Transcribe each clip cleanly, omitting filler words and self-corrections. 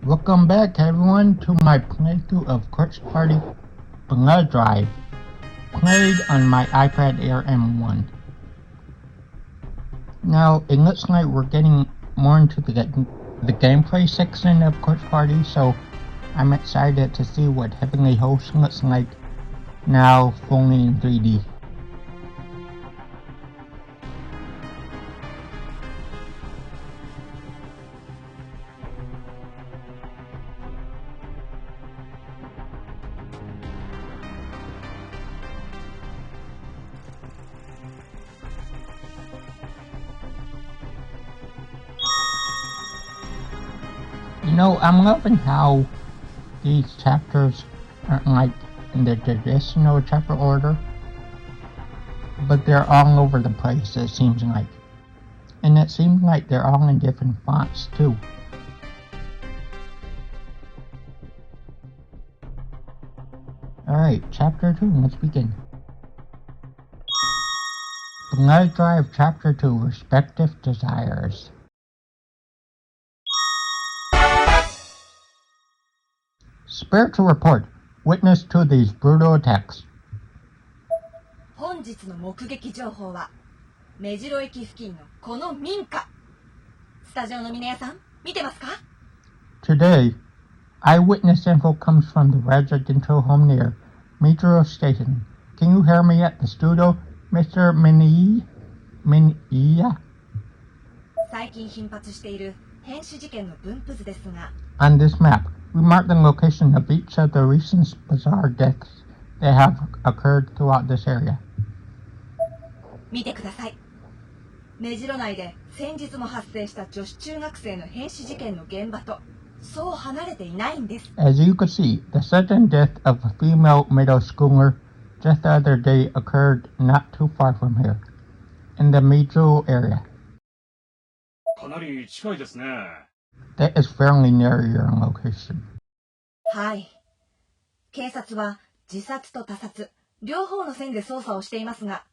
Welcome back everyone to my playthrough of Corpse Party Blood Drive, played on my iPad Air M1. Now, it looks like we're getting more into the gameplay section of Corpse Party, so I'm excited to see what Heavenly Host looks like now fully in 3D. You know, I'm loving how these chapters aren't like in the traditional chapter order, but they're all over the place, it seems like. And it seems like they're all in different fonts too. Alright, chapter 2, let's begin. Blood Drive Chapter 2, Respective Desires. Spiritual report. Witness to these brutal attacks. 本日の目撃情報は目白駅付近のこの民家。スタジオの皆さん見てますか？ Today, eyewitness info comes from the residential home near Metro Station. Can you hear me at the studio, Mr. Minia? 最近頻発している変死事件の分布図ですが。On this map, we mark the location of each of the recent bizarre deaths that have occurred throughout this area. 見てください。目白内で先日も発生した女子中学生の変死事件の現場とそう離れていないんです。As you can see, the sudden death of a female middle schooler just the other day occurred not too far from here, in the Metro area. かなり近いですね。That is fairly near your location. はい。警察は自殺と他殺、両方の線で捜査をしていますが、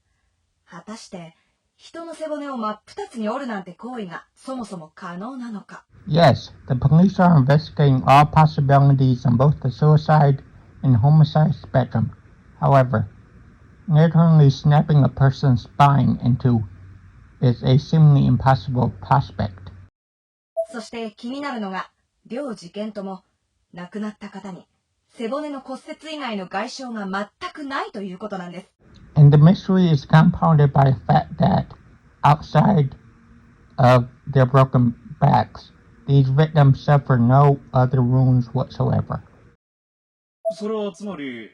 果たして人の背骨を真っ二つに折るなんて行為がそもそも可能なのか。Yes, the police are investigating all possibilities on both the suicide and homicide spectrum. However, literally snapping a person's spine in two is a seemingly impossible prospect. そして気になるのが、両事件とも亡くなった方に背骨の骨折以外の外傷が全くないということなんです。And the mystery is compounded by the fact that outside of their broken backs, these victims suffer no other wounds whatsoever. それはつまり、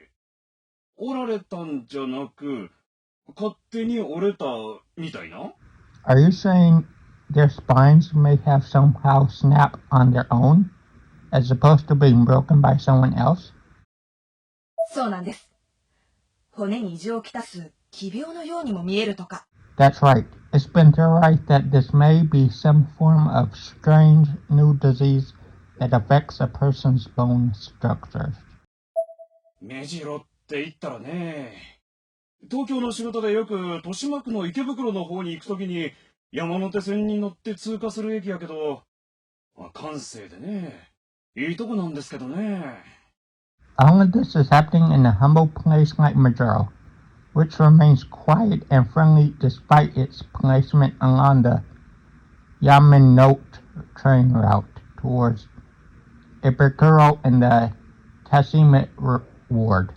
折られたんじゃなく、勝手に折れたみたいな？ Are you saying their spines may have somehow snapped on their own, as opposed to being broken by someone else? そうなんです。骨に異常をきたす奇病のようにも見えるとか。That's right. It's been theorized that this may be some form of strange new disease that affects a person's bone structures. 目白って言ったらね、東京の仕事でよく豊島区の池袋の方に行くときに山手線に乗って通過する駅やけど、閑静でね、いいとこなんですけどね。All of this is happening in a humble place like Maduro, which remains quiet and friendly despite its placement along the Yamanote train route towards Ibukuro and the Tasime ward.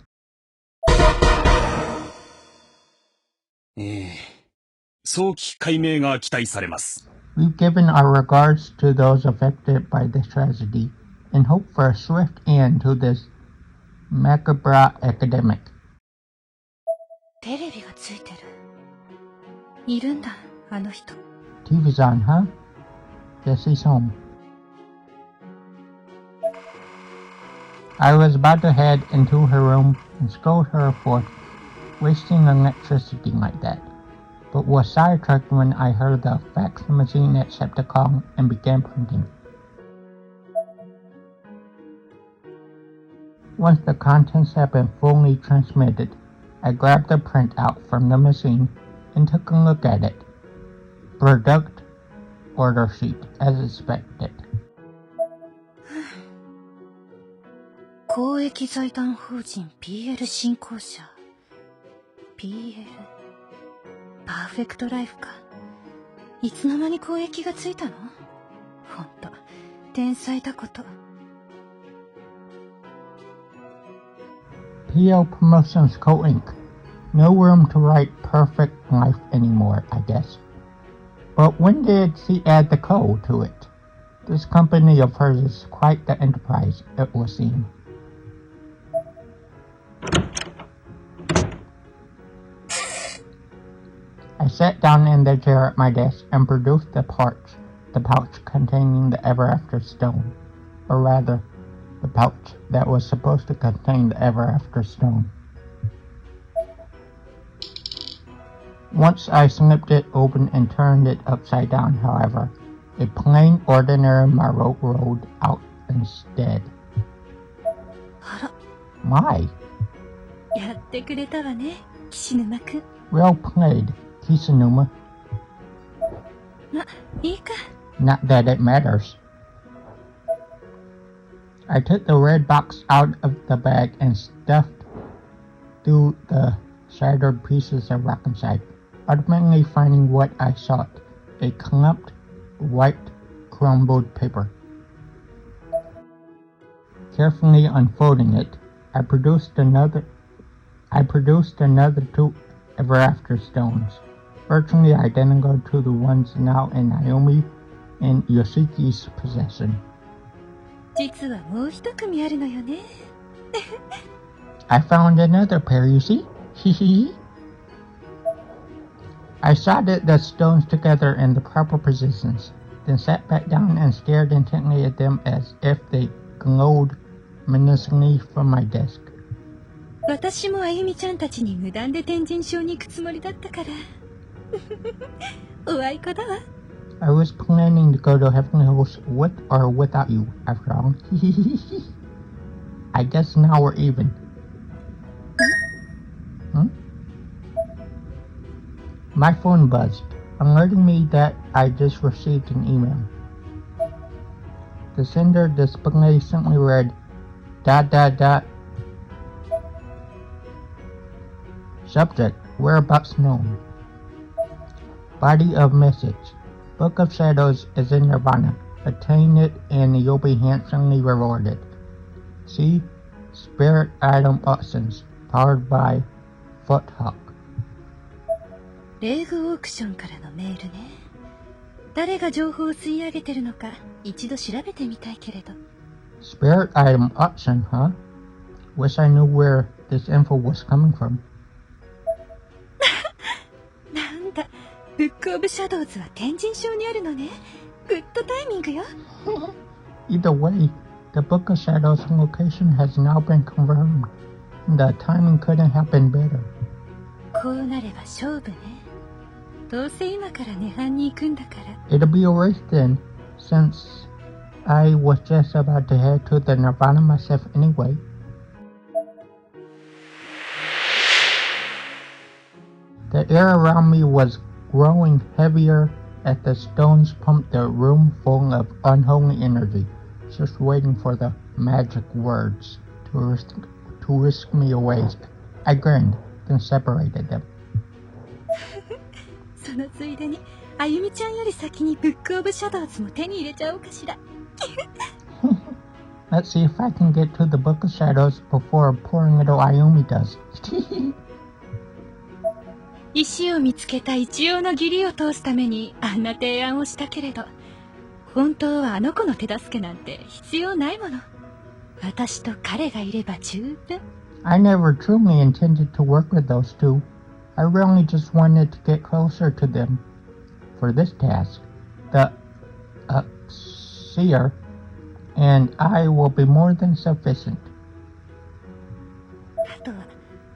早期解明が期待されます。We've given our regards to those affected by this tragedy and hope for a swift end to this macabre epidemic. テレビがついてる。いるんだ、あの人。TV's on, huh? Guess he's home. I was about to head into her room and scold her for wasting electricity like that, but was sidetracked when I heard the fax machine accept the call and began printing. Once the contents had been fully transmitted, I grabbed the printout from the machine and took a look at it. Product order sheet, as expected. 公益財団法人 PL 振興者 PL パーフェクトライフか。いつの間に公益がついたの？ほんと天才だこと。 PL Promotions Co. Inc. No room to write perfect life anymore, I guess. But when did she add the co to it? This company of hers is quite the enterprise, it will seem. I sat down in the chair at my desk and produced the pouch containing the Ever After stone. Or rather, the pouch that was supposed to contain the Ever After stone. Once I snipped it open and turned it upside down, however, a plain, ordinary marrow rolled out instead. あら、 My, やってくれたわね、岸沼くん。 well played, Kisanuma. ま、いいか。 Not that it matters. I took the red box out of the bag and stuffed through the shattered pieces of rock inside, ultimately finding what I sought, a clumped, white, crumbled paper. Carefully unfolding it, I produced another two Ever After stones, virtually identical to the ones now in Naomi and Yoshiki's possession. 実はもう一組あるのよね。 I found another pair, you see? Hehe. I soldered the stones together in the proper positions, then sat back down and stared intently at them as if they glowed menacingly from my desk. 私もあゆみちゃんたちに無断で天神賞に行くつもりだったから。おあいこだわ。 I was planning to go to Heavenly Host with or without you, after all. I guess now we're even. Hmm? My phone buzzed, alerting me that I just received an email. The sender display simply read, ... Subject, whereabouts known. Body of message. Book of Shadows is in Nirvana. Attain it and you'll be handsomely rewarded. See Spirit Item Auctions, powered by Foothawk. レーグオークションからのメールね。誰が情報を吸い上げてるのか一度調べてみたいけれど。 Spirit Item Auction, huh? Wish I knew where this info was coming from. なんだ、ブックオブシャドウズは天神賞にあるのね。グッドタイミングよ。 Either way, the Book of Shadows location has now been confirmed. The timing couldn't have been better. こうなれば勝負ね。どうせ今から涅槃に行くんだから。 It'll be a race then, since I was just about to head to the Nirvana myself anyway. The air around me was growing heavier as the stones pumped the room full of unholy energy, just waiting for the magic words to whisk me away. I grinned, then separated them. そのついでに、あゆみちゃんより先にブックオブシャドウズも手に入れちゃおうかしら。Let's see if I can get to the Book of Shadows before poor little Ayumi does. 石を見つけた一応の義理を通すためにあんな提案をしたけれど、本当はあの子の手助けなんて必要ないもの。私と彼がいれば十分。 I never truly intended to work with those two. I really just wanted to get closer to them. For this task, the seer and I will be more than sufficient. あとは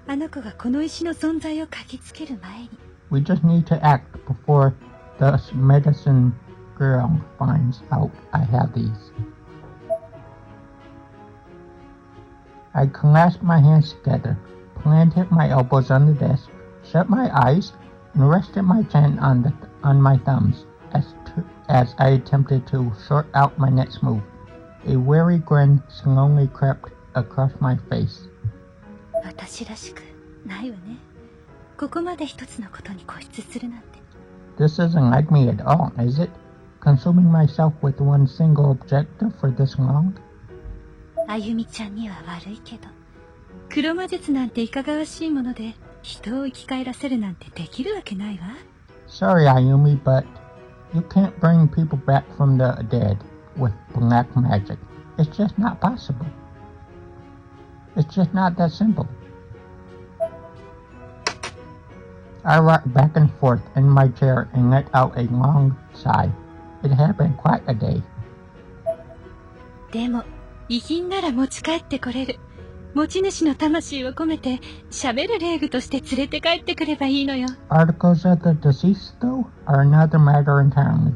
あの子がこの石の存在を書きつける前に。 We just need to act before the medicine girl finds out I have these. I clasped my hands together, planted my elbows on the desk, shut my eyes, and rested my chin on my thumbs as I attempted to sort out my next move. A weary grin slowly crept across my face. 私らしくないわね。ここまで一つのことに固執するなんて。This isn't like me at all, is it? Consuming myself with one single objective for this long? あゆみちゃんには悪いけど、黒魔術なんていかがわしいもので、人を生き返らせるなんてできるわけないわ。Sorry, Ayumi, but you can't bring people back from the dead with black magic. It's just not possible. It's just not that simple. I rocked back and forth in my chair and let out a long sigh. It had been quite a day. でも、遺品なら持ち帰ってこれる。持ち主の魂を込めて、喋る霊具として連れて帰ってくればいいのよ。Articles of the deceased, though, are another matter entirely.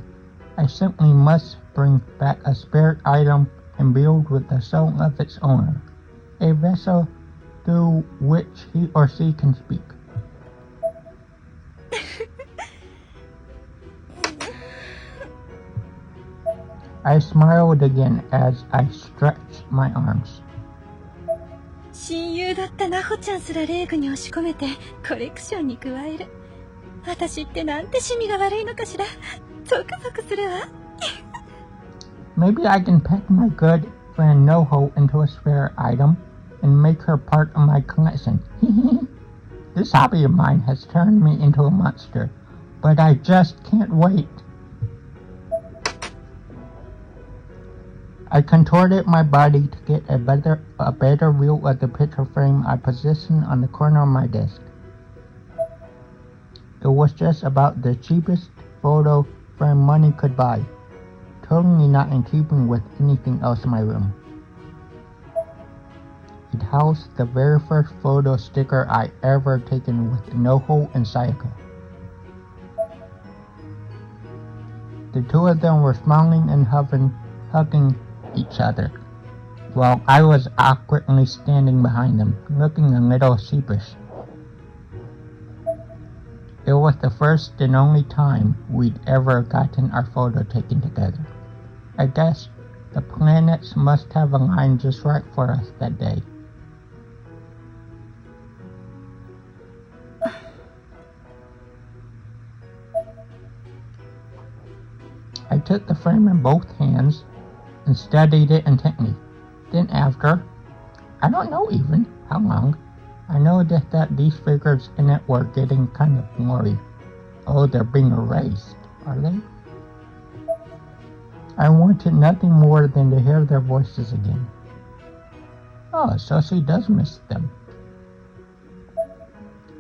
I simply must bring back a spirit item imbued with the soul of its owner, a vessel through which he or she can speak. I smiled again as I stretched my arms. 親友だったなほちゃんすら霊具に押し込めてコレクションに加える。私ってなんて趣味が悪いのかしら。ゾクゾクするわ。Maybe I can pack my good friend Noho into a spare item and make her part of my collection. This hobby of mine has turned me into a monster, but I just can't wait. I contorted my body to get a better view of the picture frame I positioned on the corner of my desk. It was just about the cheapest photo frame money could buy, totally not in keeping with anything else in my room. It housed the very first photo sticker I ever taken with Noho and Sayako. The two of them were smiling and hugging each other, while I was awkwardly standing behind them, looking a little sheepish. It was the first and only time we'd ever gotten our photo taken together. I guess the planets must have aligned just right for us that day. I took the frame in both hands and studied it intently. Then after, I don't know even how long, I noticed that these figures in it were getting kind of blurry. Oh, they're being erased, are they? I wanted nothing more than to hear their voices again. Oh, so she does miss them.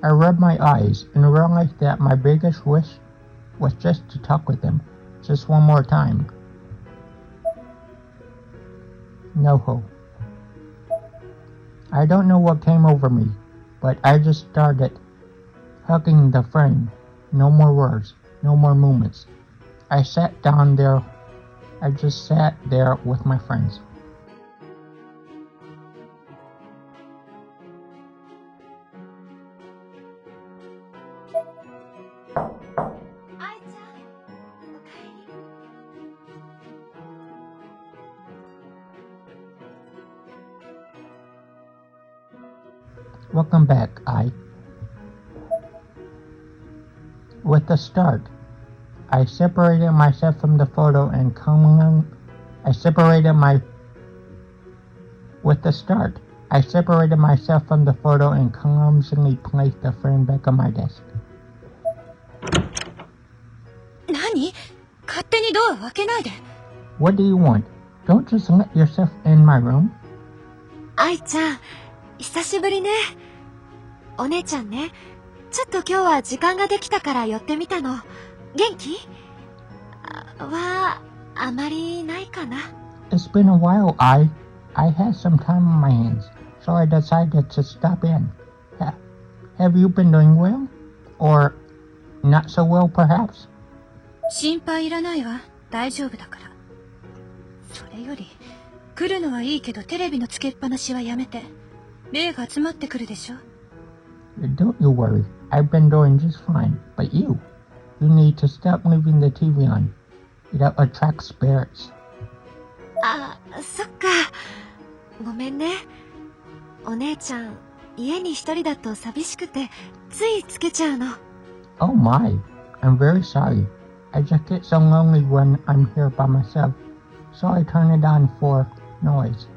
I rubbed my eyes and realized that my biggest wish was just to talk with them, just one more time. Noho. I don't know what came over me, but I just started hugging the frame. No more words, no more movements. I just sat there with my friends. Welcome back, Ai. With a start, I separated myself from the photo and clumsily placed the frame back on my desk. 何？勝手にドア開けないで。What do you want? Don't just let yourself in my room. 愛ちゃん、久しぶりね。お姉ちゃんね、ちょっと今日は時間ができたから寄ってみたの。元気？あまりないかな。It's been a while, I had some time on my hands, so I decided to stop in. Have you been doing well? Or not so well, perhaps? 心配いらないわ。大丈夫だから。それより、来るのはいいけどテレビのつけっぱなしはやめて。霊が集まってくるでしょ。Don't you worry. I've been doing just fine. But you need to stop leaving the TV on. It attracts spirits. そっか。ごめんね。お姉ちゃん、家に一人だと寂しくて、ついつけちゃうの。Oh my, I'm very sorry. I just get so lonely when I'm here by myself, so I turn it on for noise.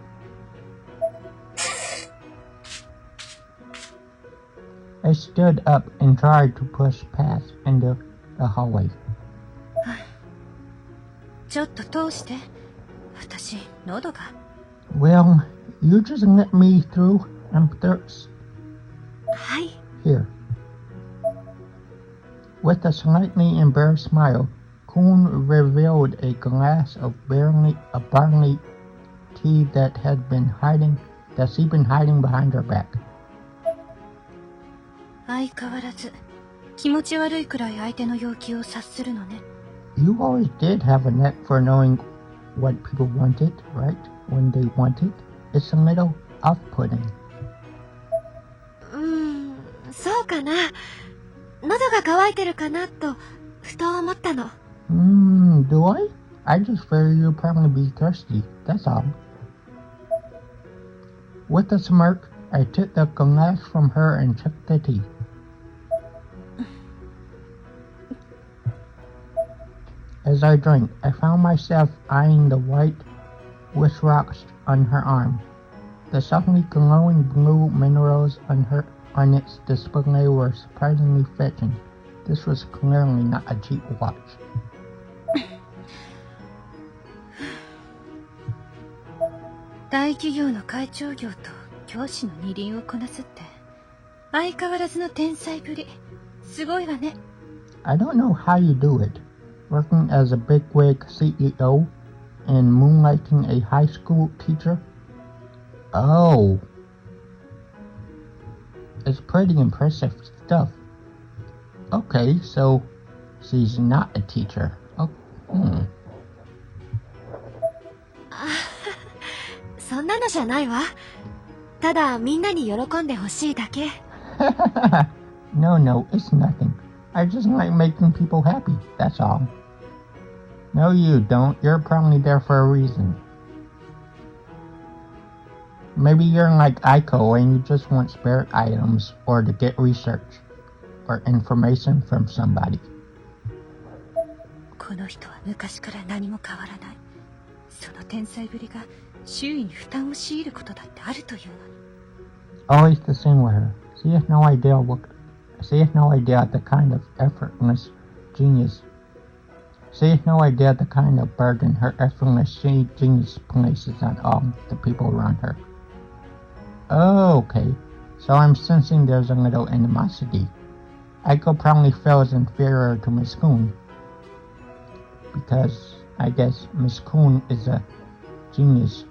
I stood up and tried to push past into the hallway. ちょっと通して。私、喉が。Well, you just let me through. I'm thirsty. はい。Here. With a slightly embarrassed smile, Kuhn revealed a glass of barley tea that's been hiding behind her back. 相変わらず、気持ち悪いくらい相手の要求を察するのね。You always did have a knack for knowing what people wanted, right? When they want it. It's a little off-putting. そうかな。喉が渇いてるかなと、ふと思ったの。Do I? I just figured you'd probably be thirsty, that's all. With a smirk, I took the glass from her and took the tea. As I drank, I found myself eyeing the white wristwatch on her arm. The softly glowing blue minerals on its display were surprisingly fetching. This was clearly not a cheap watch. 大企業の会長業と教師の二輪をこなすって相変わらずの天才ぶり。すごいわね。I don't know how you do it, working as a bigwig CEO and moonlighting a high school teacher. Oh, it's pretty impressive stuff. Okay, so she's not a teacher. Oh, そんなのじゃないわ。ただみんなに喜んでほしいだけ。No, it's nothing. I just like making people happy, that's all. No, you don't. You're probably there for a reason. Maybe you're like Aiko and you just want spirit items or to get research or information from somebody. この人は昔から何も変わらない。その天才ぶりが周囲に負担を強いることだってあるというのに。 Always the same with her. She has no idea the kind of effortless genius. She has no idea the kind of burden her effortless genius places on all the people around her. Okay, so I'm sensing there's a little animosity. Aiko probably feels inferior to Miss Kuhn, because I guess Miss Kuhn is a genius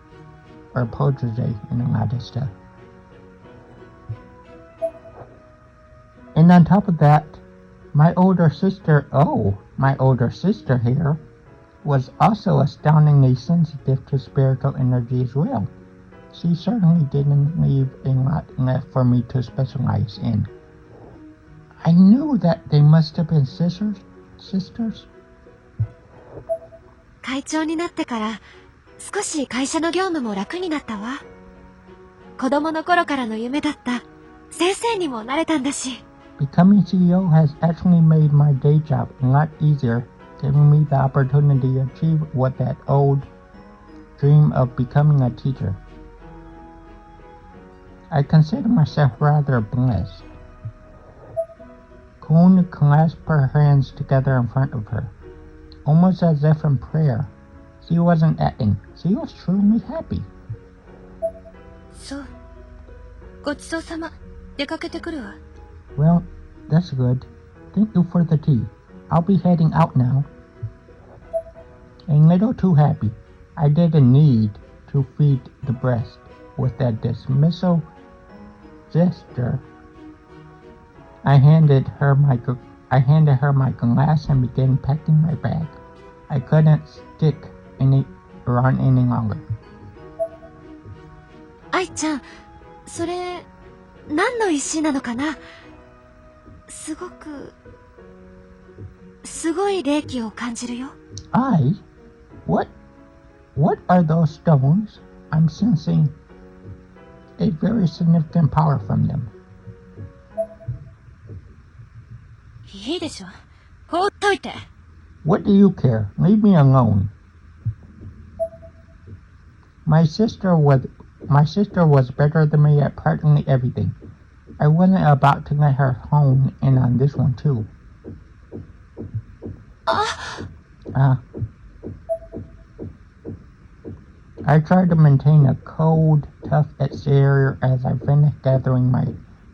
or a protege in a lot of stuff. And on top of that, my older sister here was also astoundingly sensitive to spiritual energy as well. She certainly didn't leave a lot left for me to specialize in. I knew that they must have been sisters. 会長になってから少し会社の業務も楽になったわ。子供の頃からの夢だった先生にもなれたんだし。Becoming CEO has actually made my day job a lot easier, giving me the opportunity to achieve what that old dream of becoming a teacher. I consider myself rather blessed. Kuhn clasped her hands together in front of her, almost as if in prayer. She wasn't acting. She was truly happy. そう。ごちそうさま。出かけてくるわ。Well, that's good. Thank you for the tea. I'll be heading out now. A little too happy, I didn't need to feed the breast. With that dismissal gesture, I handed her my glass and began packing my bag. I couldn't stick around any longer. 愛ちゃん、それ何の石なのかな？すごい霊気を感じるよ。What are those stones I'm sensing? a very significant power from them. いいでしょ。放っといて。What do you care? Leave me alone. My sister was better than me at practically everything. I wasn't about to let her hone in on this one too. I tried to maintain a cold, tough exterior as I finished gathering my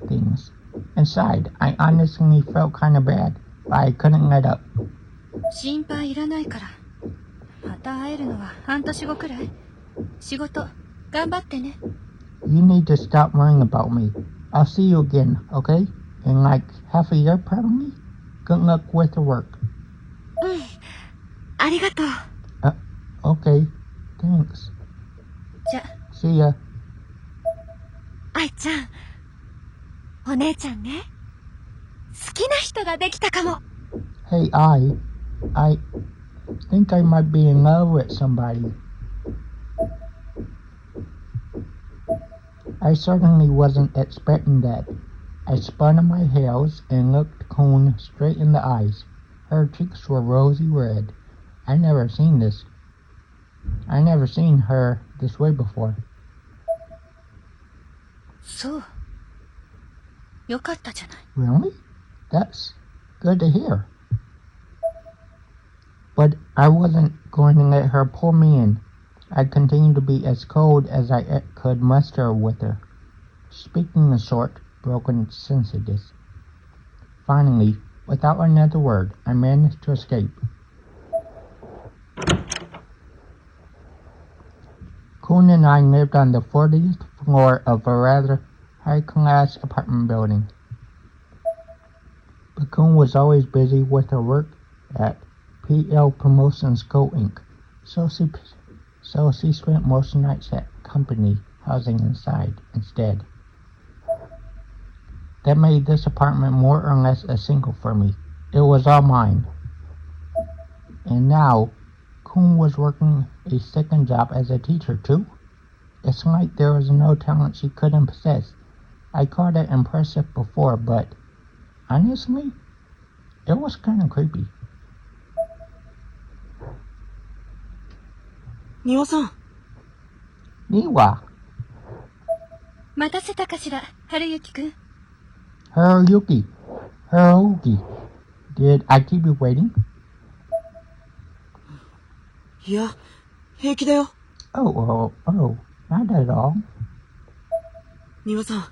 things. Inside, I honestly felt kind of bad, but I couldn't let up. 心配いらないから。また会えるのは半年後くらい。仕事、頑張ってね。You need to stop worrying about me. I'll see you again, okay? In like half a year, probably? Good luck with the work. ありがとう。Okay. Thanks. じゃ、See ya. 愛ちゃん。お姉ちゃんね。好きな人ができたかも。Hey, I think I might be in love with somebody. I certainly wasn't expecting that. I spun on my heels and looked Koon straight in the eyes. Her cheeks were rosy red. I never seen her this way before. そう。よかったじゃない。Really? That's good to hear. But I wasn't going to let her pull me in. I continued to be as cold as I could muster with her, speaking in short, broken sentences. Finally, without another word, I managed to escape. Koon and I lived on the 40th floor of a rather high-class apartment building. But Koon was always busy with her work at PL Promotions Co. Inc., so she spent most nights at company housing inside instead. That made this apartment more or less a single for me. It was all mine. And now, Koon was working a second job as a teacher too. It's like there was no talent she couldn't possess. I called it impressive before, but honestly, it was kind of creepy. 庭さん。Niwa, 待たせたかしら、春雪くん。Haruki, did I keep you waiting? いや、平気だよ。Oh, not at all. 庭さん、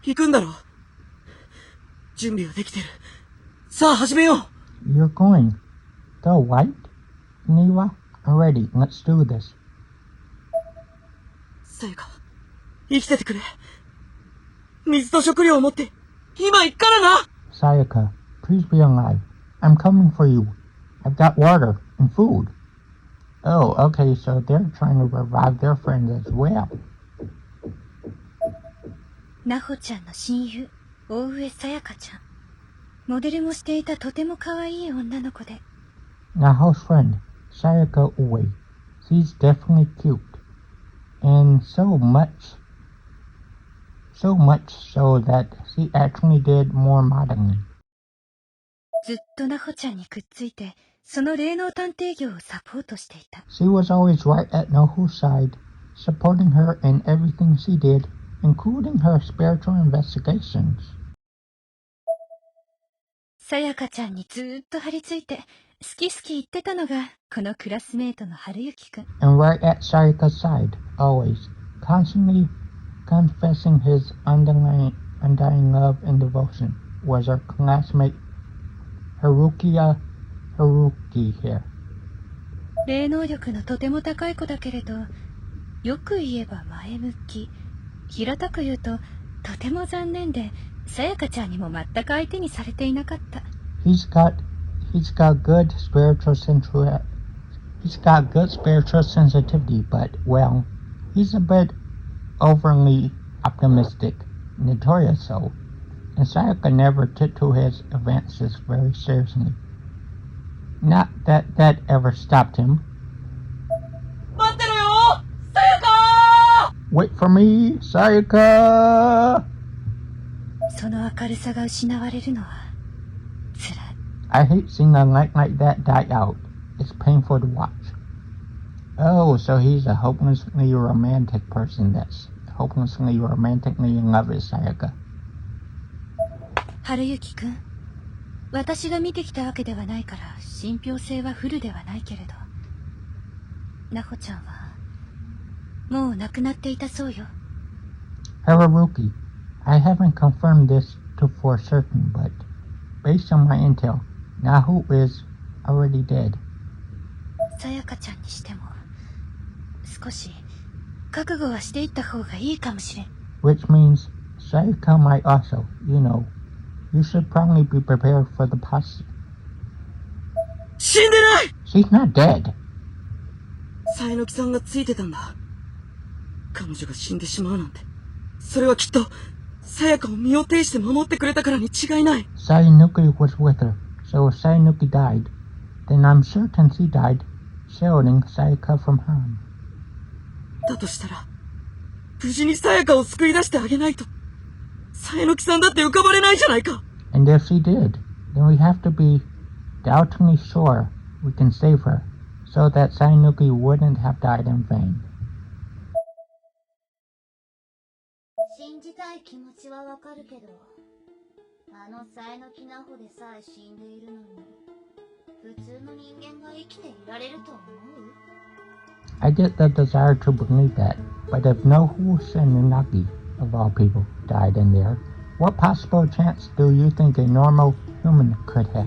行くんだろ。準備はできてる。さあ始めよう。 You're going. Go, right? Niwa, I'm ready. Let's do this. さやか、生きててくれ。水と食料を持って、今行くからな。 Sayaka, please be alive. I'm coming for you. I've got water and food. Oh, okay, so they're trying to revive their friends as well. なほちゃんの親友、大上さやかちゃん。モデルもしていたとても可愛い女の子で。Naho's friend, Sayaka Uwe. She's definitely cute. And so much so that she actually did more modeling. ずっとなほちゃんにくっついて、その霊能探偵業をサポートしていた。She was always right at Naho's side, supporting her in everything she did, including her spiritual investigations. さやかちゃんにずーっと張り付いて、好き好き言ってたのが、このクラスメートの春雪くん。And right at Sayaka's side, always, constantly confessing his undying love and devotion, was her classmate Haruki here. 霊能力のとても高い子だけれど、よく言えば前向き。平たく言うと、とても残念で、さやかちゃんにも全く相手にされていなかった。He's got good spiritual sensitivity, but well, he's a bit overly optimistic, notorious so, and Sayaka never took to his advances very seriously. Not that ever stopped him. 待ってろよ、さやか Wait for me, Sayaka! その明るさが失われるのは辛い。 I hate seeing a light like that die out. It's painful to watch. Oh, so he's a hopelessly romantic person that's hopelessly romantically in love with Sayaka. 春雪くん、私が見てきたわけではないから信憑性はフルではないけれど、なほちゃんはもう亡くなっていたそうよ。 Haruki, I haven't confirmed this for certain, but based on my intel, Nahu is already dead. さやかちゃんにしても少し覚悟はしていった方がいいかもしれん。 Which means Sayaka might also, you should probably be prepared for the possibility. 死んでない！ She's not dead. さえのきさんがついてたんだ。彼女が死んでしまうなんて。それはきっと、さやかを身を挺して守ってくれたからに違いない。Sayuki was with her, so if Sayuki died, then I'm certain she died shielding Sayaka from harm. だとしたら、無事にさやかを救い出してあげないと、さえのきさんだって浮かばれないじゃないか。And if she did, then we have to be doubtingly sure we can save her, so that Sayuki wouldn't have died in vain. 信じたい気持ちはわかるけど、あのさえのきなほでさえ死んでいるのに、普通の人間が生きていられると思う？ I get the desire to believe that, but if Nohu Senunagi, of all people, died in there, what possible chance do you think a normal human could have?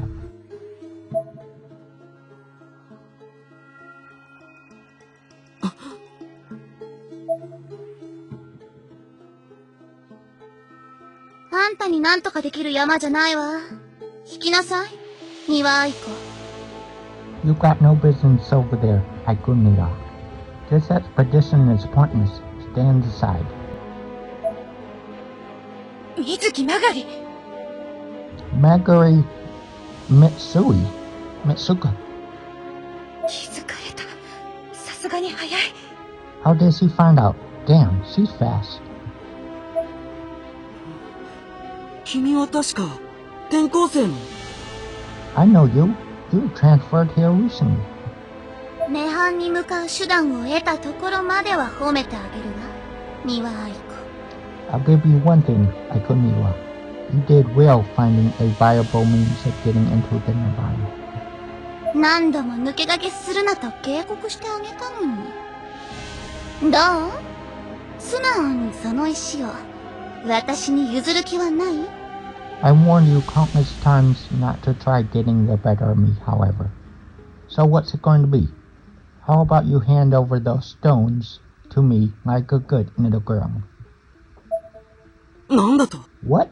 あんたになんとかできる山じゃないわ。引きなさい、三輪愛子。 You got no business over there, Aikunira. This expedition is pointless. Stand aside. 水木まがり。 Magari Mitsuka. 気づかれた。さすがに早い。 How did she find out? Damn, she's fast. 君は確か、転校生の。I know you. You transferred here recently. 涅槃に向かう手段を得たところまでは褒めてあげるわ、三輪愛子。 I'll give you one thing, Aikunira. You did well finding a viable means of getting into the Nirvana. 何度も抜け駆けするなと警告してあげたのに。どう？素直にその石を私に譲る気はない？ I warned you countless times not to try getting the better of me, however. So what's it going to be? How about you hand over those stones to me like a good little girl? なんだと？ What?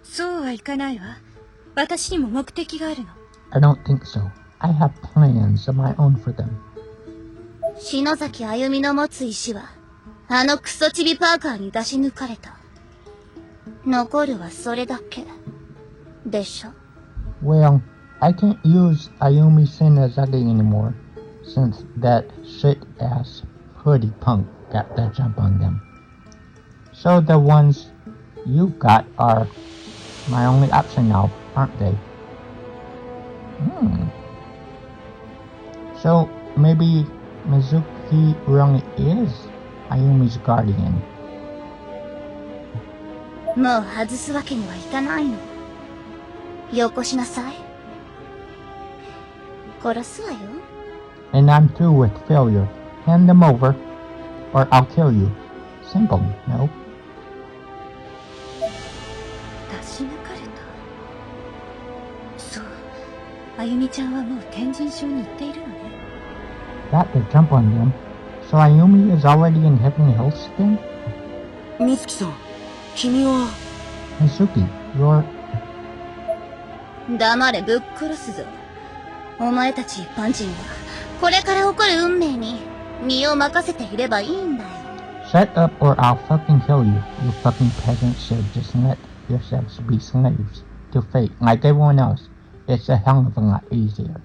そうはいかないわ。私にも目的があるの。 I don't think so. I have plans of my own for them. 篠崎あゆみの持つ石は、あのクソチビパーカーに出し抜かれた。残るはそれだけ。でしょ？ Well, I can't use Ayumi Senazaki anymore, since that shit-ass hoodie punk got the jump on them. So the ones you got are my only option now, aren't they? So maybe Mizuki really is Ayumi's guardian. もう外すわけにはいかないの。よこしなさい。殺すわよ。 And I'm through with failure. Hand them over, or I'll kill you. Simple, no? 出し抜かれた。そう。あゆみちゃんはもう天神症に行っているのね。 Got the jump on them. So Ayumi is already in Heavenly Hosts then? 水木さん、君は。Mizuki, you're... 黙れ、ぶっ殺すぞ。お前たち一般人は、これから起こる運命に身を任せていればいいんだよ。 Shut up or I'll fucking kill you. You fucking peasants should just let yourselves be slaves to fate like everyone else. It's a hell of a lot easier.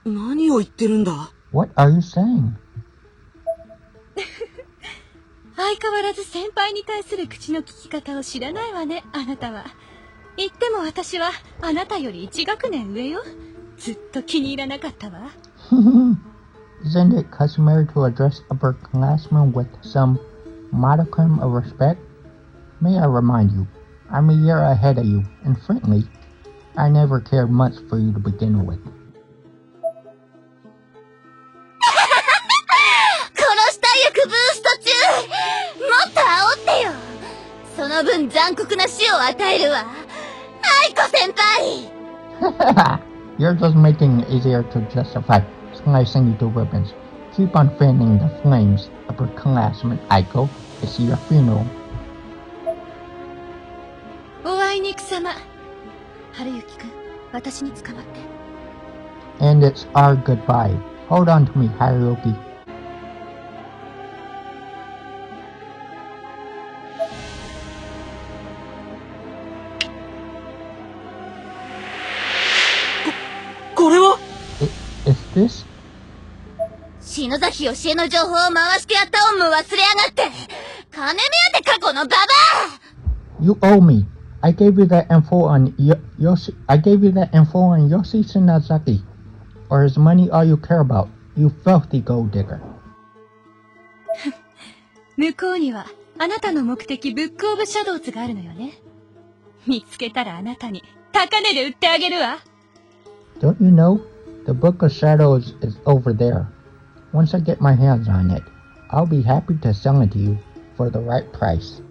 何を言ってるんだ？ What are you saying? 相変わらず先輩に対する口の利き方を知らないわね、あなたは。言っても私はあなたより1学年上よ。ずっと気に入らなかったわ。Isn't it customary to address upperclassmen with some modicum of respect? May I remind you, I'm a year ahead of you, and frankly, I never cared much for you to begin with. 殺したいよ、ブースト中。もっと煽ってよ。その分残酷な死を与えるわ。アイコ先輩。You're just making it easier to justify slicing you to ribbons. Keep on fanning the flames, upperclassman Aiko. It's your funeral. おあいにくさま。春雪くん、私に捕まって。And it's our goodbye. Hold on to me, Haruki. これは Is this? 篠崎教えの情報を回してやった恩も忘れやがって。金目当て過去のババア。 You owe me. I gave you that info on Yoshi. I gave you that info on Yoshi Shinazaki. Or is money all you care about? You filthy gold digger. 向こうにはあなたの目的ブックオブシャドウズがあるのよね。見つけたらあなたに高値で売ってあげるわ。Don't you know? The Book of Shadows is over there. Once I get my hands on it, I'll be happy to sell it to you for the right price.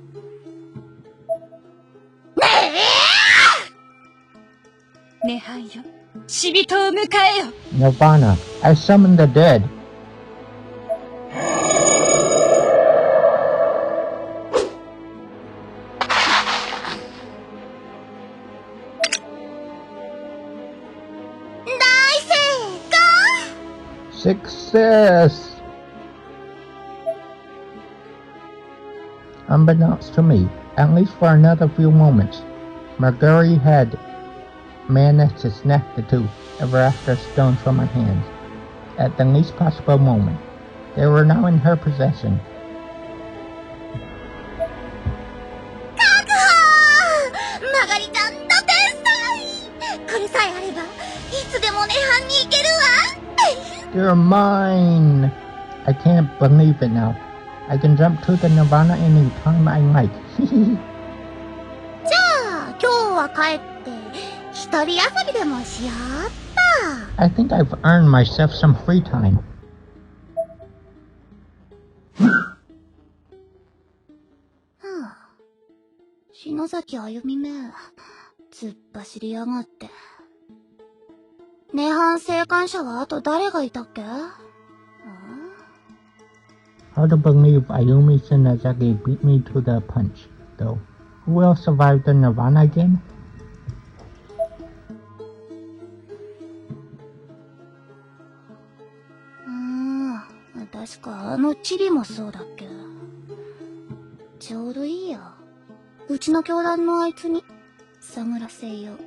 涅槃よ、死人を迎えよ。Nirvana, I summon the dead. 大成功。 Success! Unbeknownst to me, at least for another few moments, Marguerite had managed to snatch the two ever after stones from my hands. At the least possible moment, they were now in her possession. 確保。マガリちゃんの天才。これさえあればいつでも涅槃に行けるわ。 You're mine! I can't believe it now. I can jump to the Nirvana any time I like. じゃあ今日は帰って一人遊びでもしようっと。 I think I've earned myself some free time. 篠崎あゆみめ、突っ走りやがって。涅槃生還者はあと誰がいたっけ？ Hard to believe Ayumi Shinazaki beat me to the punch, though. Who else survived the Nirvana again? 確かあのチビもそうだっけ。ちょうどいいや。うちの教団のあいつに探らせよう。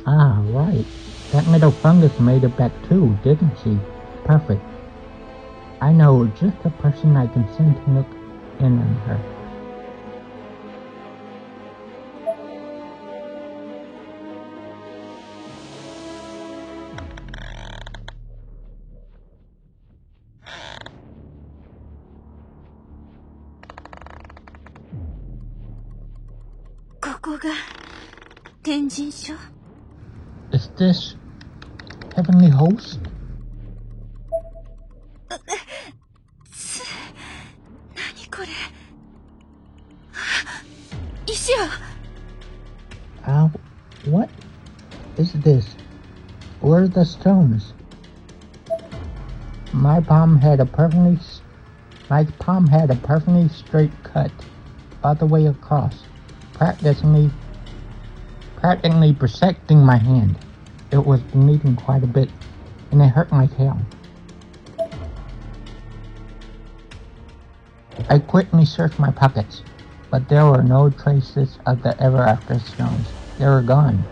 Ah, right. That little fungus made it back too, didn't she? Perfect. I know just the person I can send to look in on her. Is this Heavenly Host? 何これ。石よ。 What is this? Where are the stones? My palm had a perfectly straight cut all the way across, practically bisecting my hand. It was bleeding quite a bit, and it hurt like hell. I quickly searched my pockets, but there were no traces of the ever after stones. They were gone.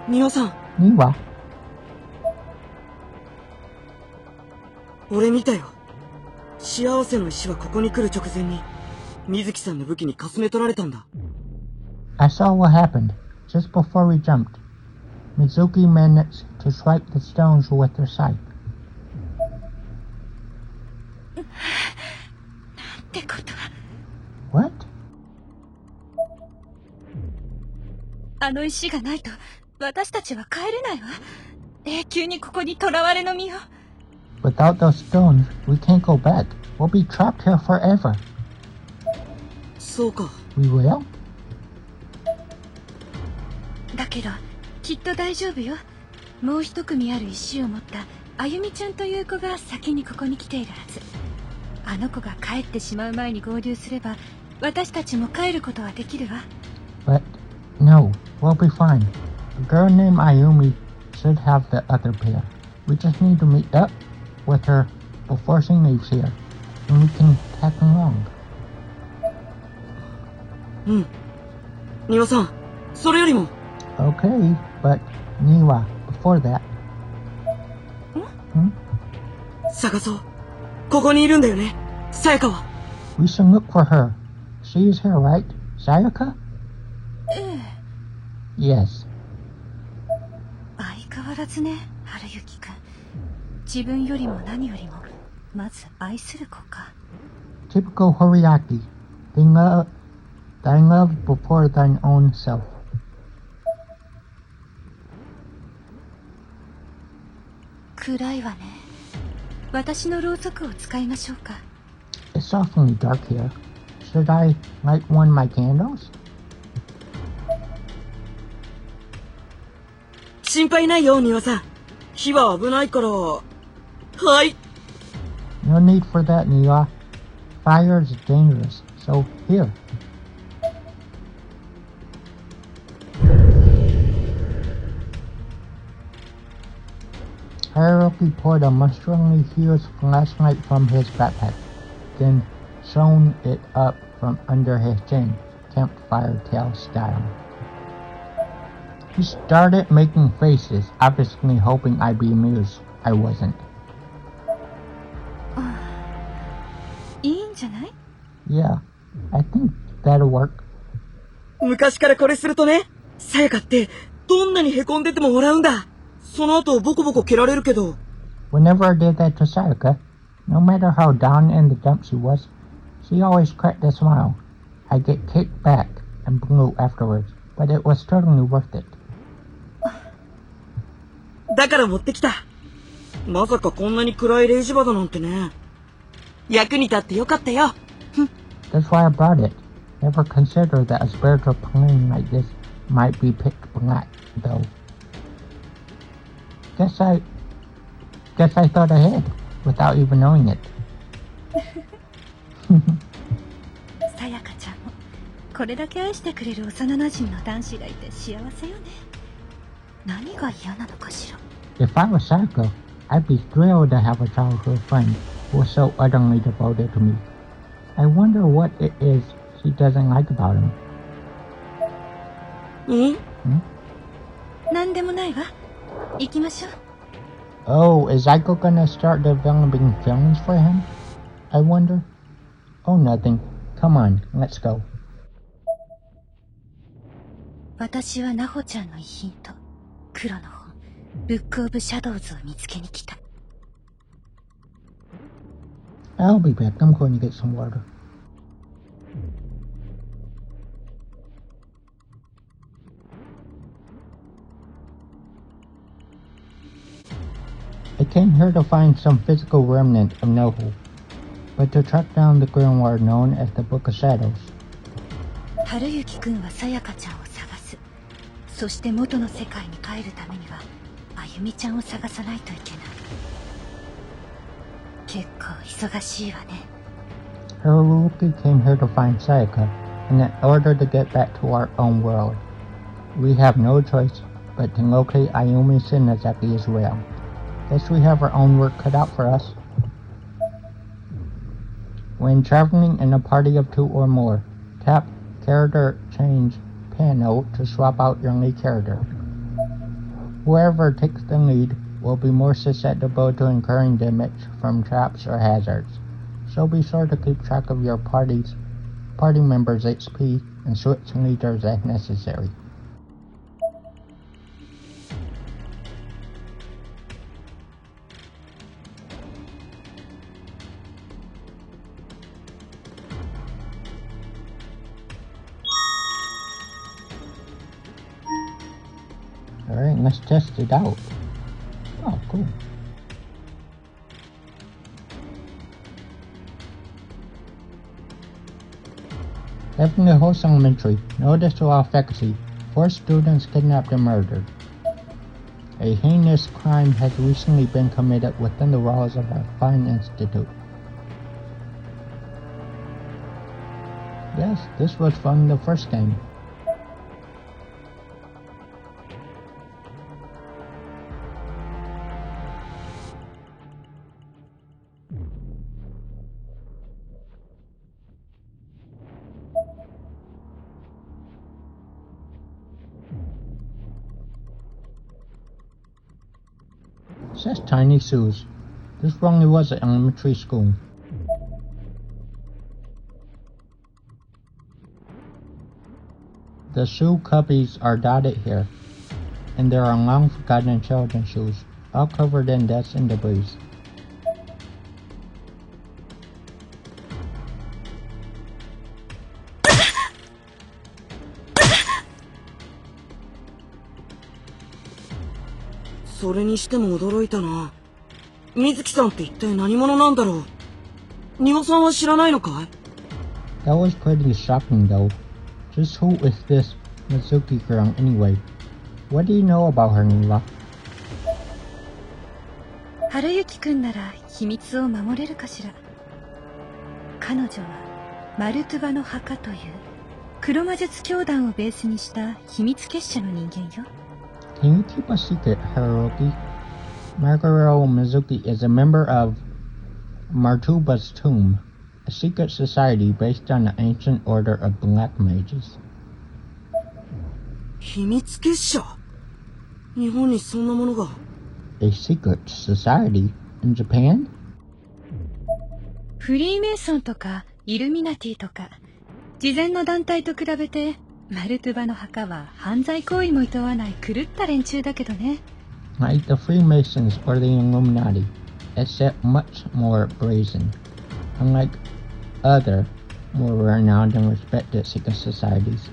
ニワさん、Niwa, 俺見たよ。幸せの石はここに来る直前に、水木さんの武器にかすめ取られたんだ。I saw what happened just before we jumped. Mizuki managed to swipe the stones with her scythe. ってことは、 What? あの石がないと私たちは帰れないわ。永久にここに囚われの身を。 Without those stones, we can't go back. We'll be trapped here forever. そうか。 We will? だけどきっと大丈夫よ。もう一組ある石を持ったあゆみちゃんという子が先にここに来ているはず。あの子が帰ってしまう前に合流すれば私たちも帰ることはできるわ。 But no, we'll be fine. A girl named Ayumi should have the other pair. We just need to meet up with her before she leaves here, and we can tag along. うん。ニワさん、それよりも。Okay, but Niwa, before that. 探そう。ここにいるんだよね、さやかは。We should look for her. She is here, right? Sayaka? ええ。 Yes. 相変わらずね、春雪くん。自分よりも何よりもまず愛する子か。 Typical Horiaki. Thy love before thine own self. 暗いわね。私のろうそくを使いましょうか。 It's awfully dark here. Should I light one of my candles? 心配ないよ、ニワさん。火は危ないから。はい。 No need for that, Niwa. Fire is dangerous, so here. Haruki pulled a mushroomly huge flashlight from his backpack, then shone it up from under his chin, campfire tale style. He started making faces, obviously hoping I'd be amused. I wasn't. いいんじゃない？ Yeah, I think that'll work. 昔からこれするとね、さやかってどんなに凹んでても笑うんだ。その後ボコボコ蹴られるけど。 Whenever I did that to Sayaka, no matter how down in the dumps she was, she always cracked a smile. I'd get kicked back and blue afterwards, but it was totally worth it. だから持ってきた。まさかこんなに暗いレイジバだなんてね。役に立ってよかったよ。That's why I brought it. Never considered that a spiritual plane like this might be pitch black, though. Guess I thought ahead, without even knowing it. さやかちゃんもこれだけ愛してくれる幼馴染の男子がいて幸せよね。何が嫌なのかしら。 If I was Sayaka, I'd be thrilled to have a childhood friend who was so utterly devoted to me. I wonder what it is she doesn't like about him. 何でもないわ。行きましょう。 Oh, is Aiko gonna start developing feelings for him? I wonder. Oh, nothing. Come on, let's go. 私はナホちゃんの遺品と黒の本、ブックオブシャドウズを見つけに来た。 I'll be back. I'm going to get some water. I came here to find some physical remnant of Nohu, but to track down the grimoire known as the Book of Shadows. 春雪くんはさやかちゃんを探す。そして元の世界に帰るためにはあゆみちゃんを探さないといけない。結構忙しいわね。 Haruki came here to find Sayaka, and in order to get back to our own world, we have no choice but to locate Ayumi Shinazaki as well. Guess we have our own work cut out for us. When traveling in a party of 2 or more, tap Character Change panel to swap out your lead character. Whoever takes the lead will be more susceptible to incurring damage from traps or hazards, so be sure to keep track of your party members' HP and switch leaders as necessary. Alright, let's test it out. Oh, cool. Heavenly Host Elementary, notice to all faculty, 4 students kidnapped and murdered. A heinous crime has recently been committed within the walls of our fine institute. Yes, this was from the first game. It says Tiny Sue's. This probably was an elementary school. The shoe cubbies are dotted here, and there are long forgotten children's shoes, all covered in dust and debris. "それにしても驚いたな。水木さんって一体何者なんだろう。庭さんは知らないのかい？ That was pretty shocking though. Just who is this Mizuki girl anyway? What do you know about her, Niwa? 春雪くんなら秘密を守れるかしら。彼女はマルトゥバの墓という黒魔術教団をベースにした秘密結社の人間よ。Can you keep a secret, Haruki? Margaro Mizuki is a member of Martuba's Tomb, a secret society based on the ancient order of black mages. 秘密結社？日本にそんなものが。A secret society in Japan? フリーメイソンとかイルミナティとか事前の団体と比べてマルトゥバの墓は犯罪行為も厭わない狂った連中だけどね。Like the Freemasons or the Illuminati, except much more brazen. Unlike other, more renowned and respected secret societies,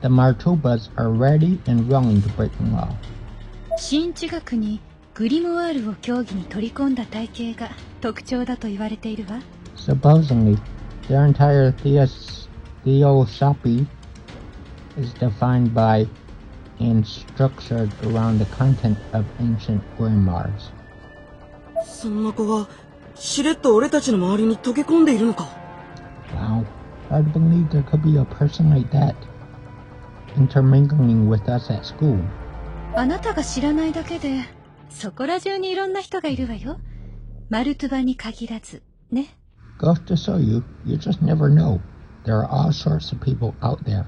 the Martubas are ready and willing to break the law. 新知学にグリモワールを競技に取り込んだ体系が特徴だと言われているわ。Supposedly, their entire theosophy is defined by and structured around the content of ancient grimoires. そんな子がしれっと俺たちの周りに溶け込んでいるのか。Wow, hard to believe there could be a person like that intermingling with us at school. あなたが知らないだけでそこら中にいろんな人がいるわよ。マルトゥバに限らずね。Goes to show you, you just never know. There are all sorts of people out there.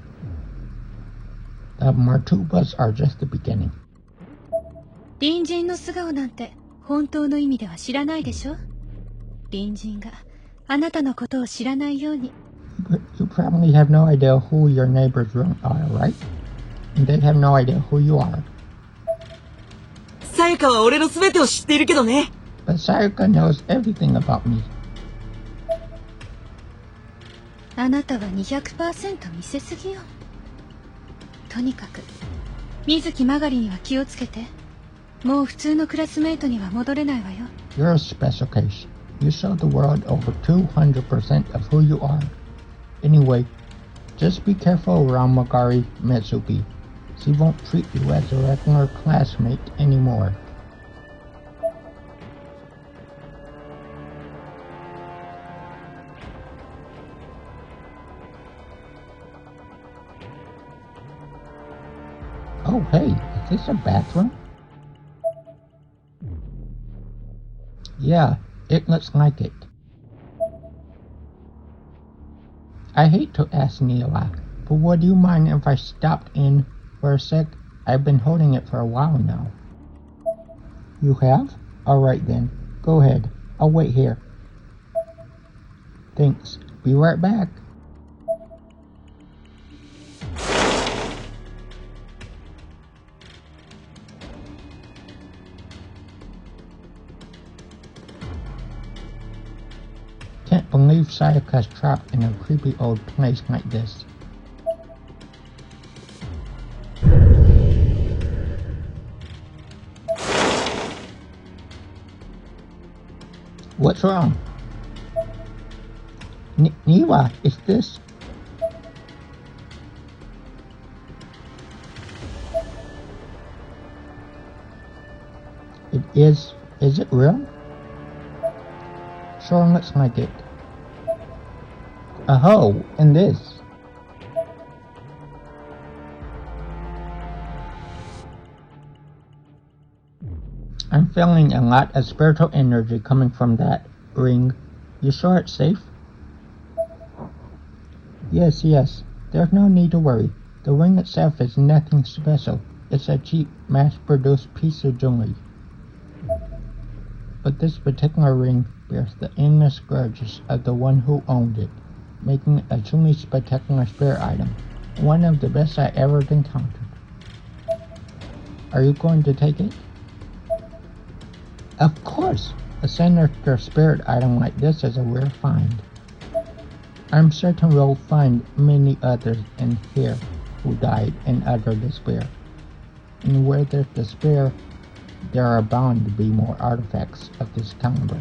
The Martubas are just the beginning. 隣人の素顔なんて本当の意味では知らないでしょ。隣人があなたのことを知らないように。You probably have no idea who your neighbors are, right? And they have no idea who you are. さやかは俺の全てを知っているけどね。But Sayaka knows everything about me. あなたは 200% 見せすぎよ。とにかく水木まがりには気をつけて。もう普通のクラスメイトには戻れないわよ。 You're a special case. You show the world over 200% of who you are. Anyway, just be careful around Magari Mitsuki. She won't treat you as a regular classmate anymore. Oh, hey, is this a bathroom? Yeah, it looks like it. I hate to ask Neela, but would you mind if I stopped in for a sec? I've been holding it for a while now. You have? Alright then. Go ahead. I'll wait here. Thanks. Be right back. Can't believe Sayaka's trapped in a creepy old place like this. What's wrong? Niwa, is this? It is it real? Sure looks like it. A hole in this. I'm feeling a lot of spiritual energy coming from that ring. You sure it's safe? Yes. There's no need to worry. The ring itself is nothing special. It's a cheap, mass-produced piece of jewelry. But this particular ring bears the endless scourges of the one who owned it, making it a truly spectacular spirit item, one of the best I ever encountered. Are you going to take it? Of course! A sinister spirit item like this is a rare find. I'm certain we'll find many others in here who died in utter despair. And where there's despair, there are bound to be more artifacts of this caliber.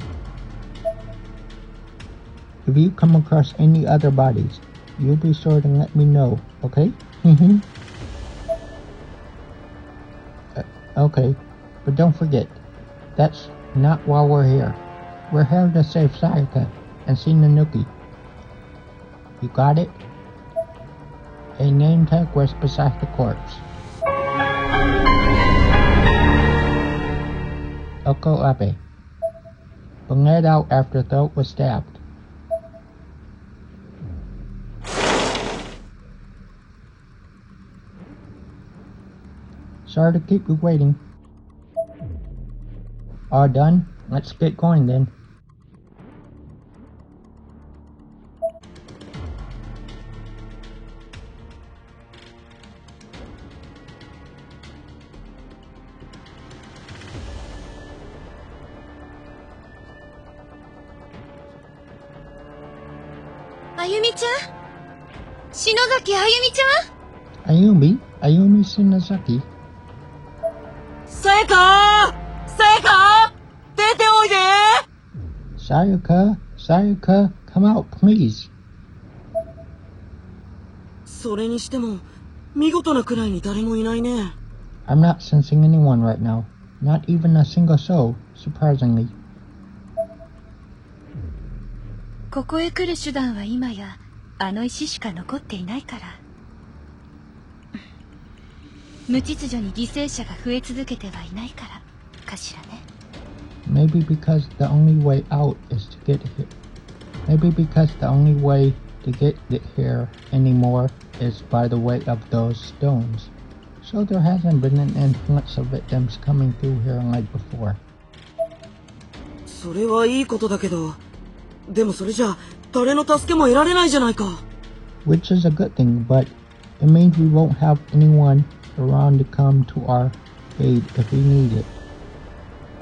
If you come across any other bodies, you'll be sure to let me know, okay? Okay, but don't forget, that's not why we're here. We're here to save Sayaka and Shinanuki. You got it? A name tag was beside the corpse. Oko Abe. Bled out after throat was stabbed. Sorry to keep you waiting. All done? Let's get going then. Ayumi-chan? Shinozaki Ayumi-chan? Ayumi Shinozaki. さやか出ておいで Sayaka, come out, please. それにしても、見事なくらいに誰もいないね。I'm not sensing anyone right now. Not even a single soul, surprisingly. ここへ来る手段は今やあの石しか残っていないから。無秩序に犠牲者が増え続けてはいないからかしらね。Maybe because the only way out is to get here. Maybe because the only way to get here anymore is by the way of those stones. So there hasn't been an influx of victims coming through here like before. それはいいことだけど、でもそれじゃ誰の助けも得られないじゃないか。Which is a good thing, but it means we won't have anyone around to come to our aid if we need it.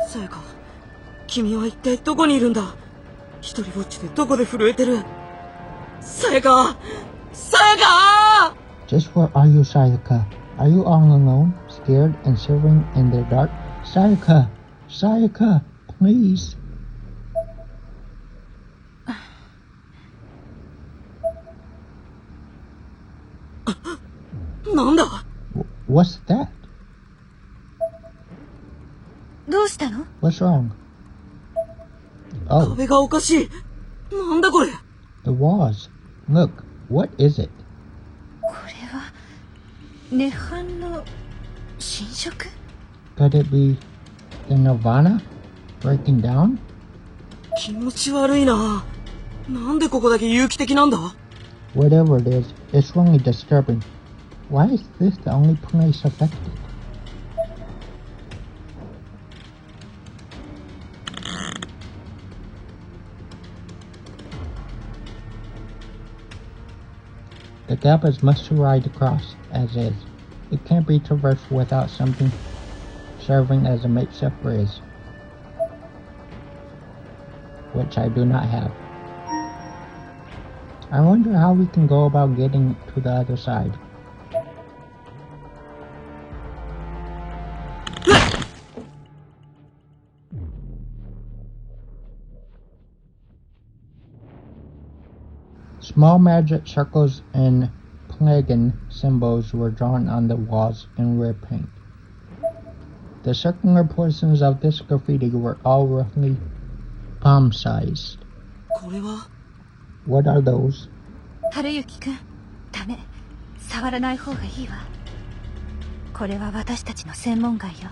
さやか、君は一体どこにいるんだ。一人ぼっちでどこで震えてる。さやか Just where are you, Sayaka? Are you all alone, scared and shivering in the dark? Sayaka, please. なんだ What's that? どうしたの？ What's wrong? Oh, 壁がおかしい。なんだこれ。 the walls. Look, what is it? これは涅槃の侵食？ Could it be the Nirvana breaking down? 気持ち悪いな。なんでここだけ有機的なんだ。 Whatever it is, it's really disturbing. Why is this the only place affected? The gap is must to ride across, as is. It can't be traversed without something serving as a makeshift bridge, which I do not have. I wonder how we can go about getting to the other side. Small magic circles and pagan symbols were drawn on the walls in red paint. The circular portions of this graffiti were all roughly palm-sized. これは What are those? 春雪くん、ダメ。触らない方がいいわ。これは私たちの専門外よ。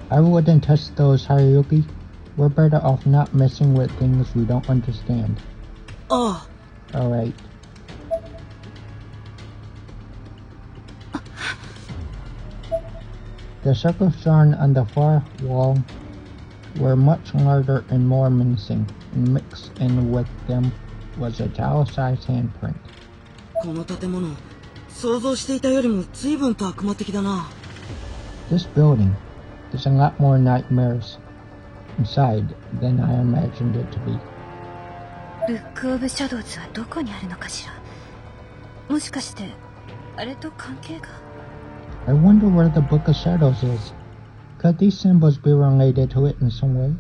I wouldn't touch those, Haruyuki. We're better off not messing with things we don't understand. ああ Alright. The circles drawn on the far wall were much larger and more menacing, and mixed in with them was a child-sized handprint. この建物想像していたよりも随分と悪魔的だな。 This building is a lot more nightmares inside than I imagined it to be. ブックオブシャドウズはどこにあるのかしら。もしかしてあれと関係が。 I wonder where the Book of Shadows is. Could these symbols be related to it in some way?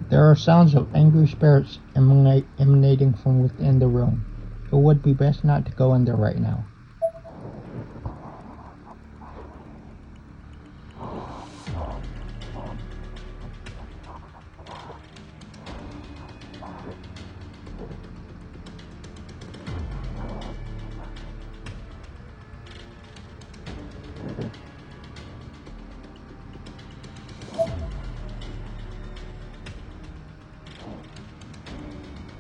There are sounds of angry spirits emanating from within the room. It would be best not to go in there right now.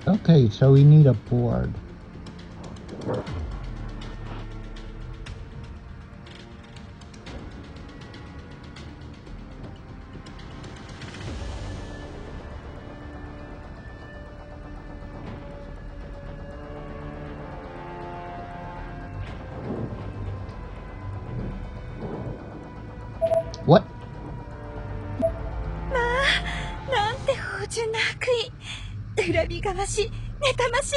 Okay, so we need a board. What? なんて芳醇な悪意。恨みがまし、妬ましい。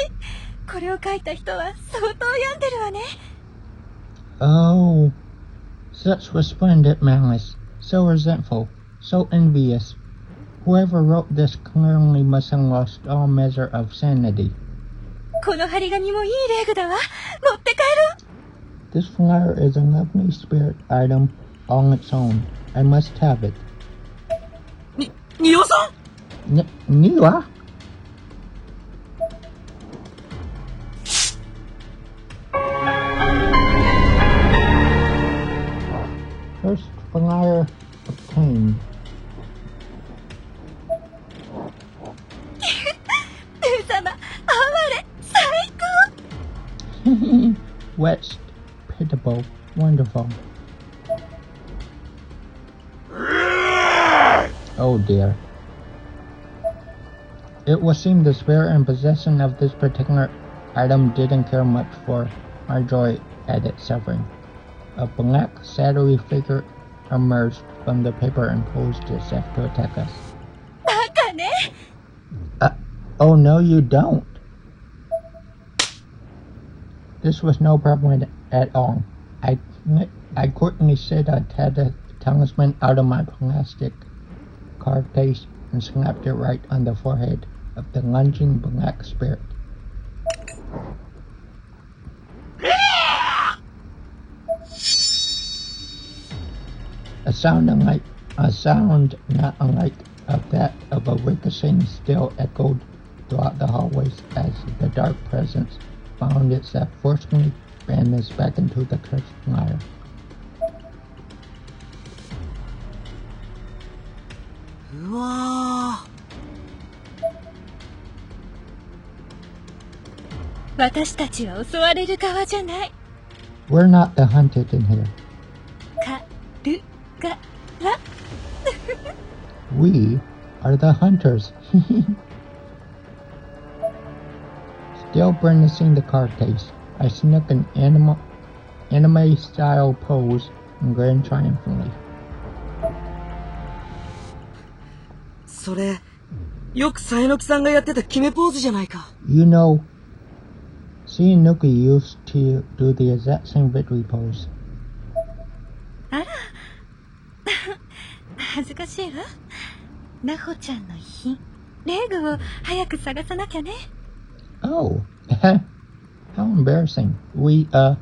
これを書いた人は相当病んでるわね。Oh, such resplendent malice, so resentful, so envious. Whoever wrote this clearly must have lost all measure of sanity. この張り紙もいいレグだわ。持って帰ろう。 This flower is a lovely spirit item all its own. I must have it. 仁王さん Niwa? First flower obtained. ルー様、哀れ、最高。 Wetched, pitiable, wonderful. Oh dear. It would seem the spirit in possession of this particular item didn't care much for our joy at its suffering. A black, shadowy figure emerged from the paper and posed itself to attack us. バカね。 Oh no, you don't. This was no problem at all. I quickly slid a talisman out of my plastic card case and slapped it right on the forehead of the lunging black spirit. A sound not unlike of that of a ricocheting still echoed throughout the hallways as the dark presence found itself forcefully banished back into the cursed fire. うわ私たちは襲われる側じゃない。 We're not the hunted in here. かるが We are the hunters. Still burnishing the card case, I snuck an anime-style pose and grinned triumphantly. それ、よくさえのきさんがやってた決めポーズじゃないか。You know, seeing Nuki used to do the exact same victory pose. あら恥ずかしいわ。なほちゃんの遺品、レグを早く探さなきゃね。Oh, how embarrassing. We have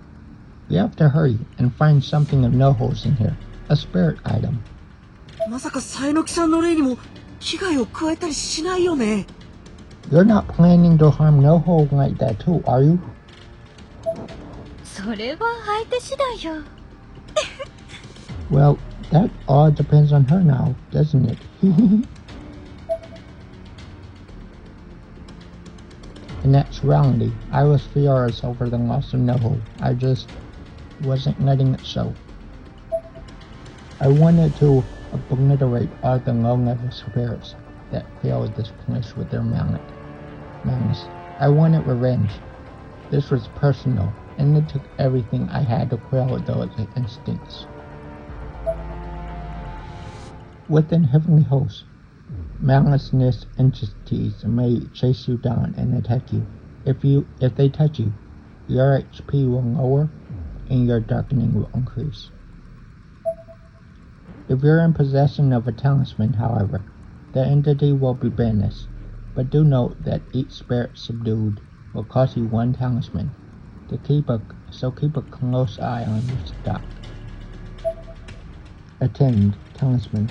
to hurry and find something of no holes in here. A spirit item. まさかさえのきさんの霊にも危害を加えたりしないよね。You're not planning to harm no hole like that too, are you? それは相手次第よ。Well, that all depends on her now, doesn't it? In actuality, I was furious over the loss of Noho. I just wasn't letting it show. I wanted to obliterate all the low-level spirits that filled this place with their malice. I wanted revenge. This was personal, and it took everything I had to quell those instincts. Within Heavenly Hosts, malicenous entities may chase you down and attack you. If they touch you, your HP will lower and your darkening will increase. If you're in possession of a talisman, however, the entity will be banished. But do note that each spirit subdued will cost you one talisman. Keep a close eye on your stock. Attend, talisman.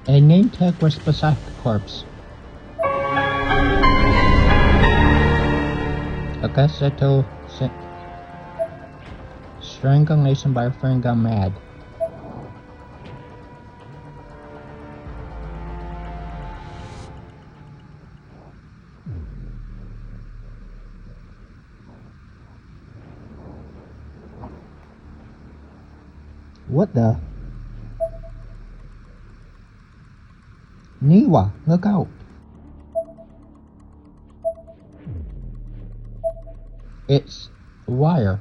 A name tag was beside the corpse. Accustomed to strangulation by a friend gone mad. What the? Niwa, look out! It's a wire.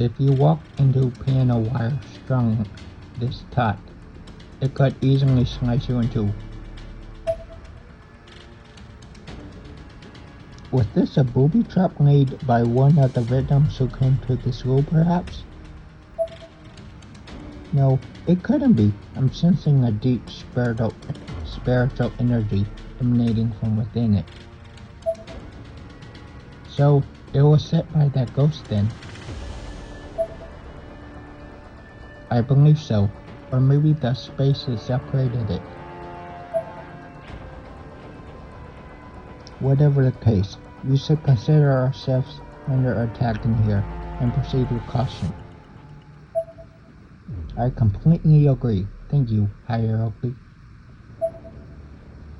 If you walk into piano wire strung this taut, it could easily slice you in two. Was this a booby trap laid by one of the victims who came to the school, perhaps? No, it couldn't be. I'm sensing a deep spiritual energy emanating from within it. So, it was set by that ghost then? I believe so. Or maybe the spaces separated it. Whatever the case, we should consider ourselves under attack in here and proceed with caution. I completely agree. Thank you, Hierarchy.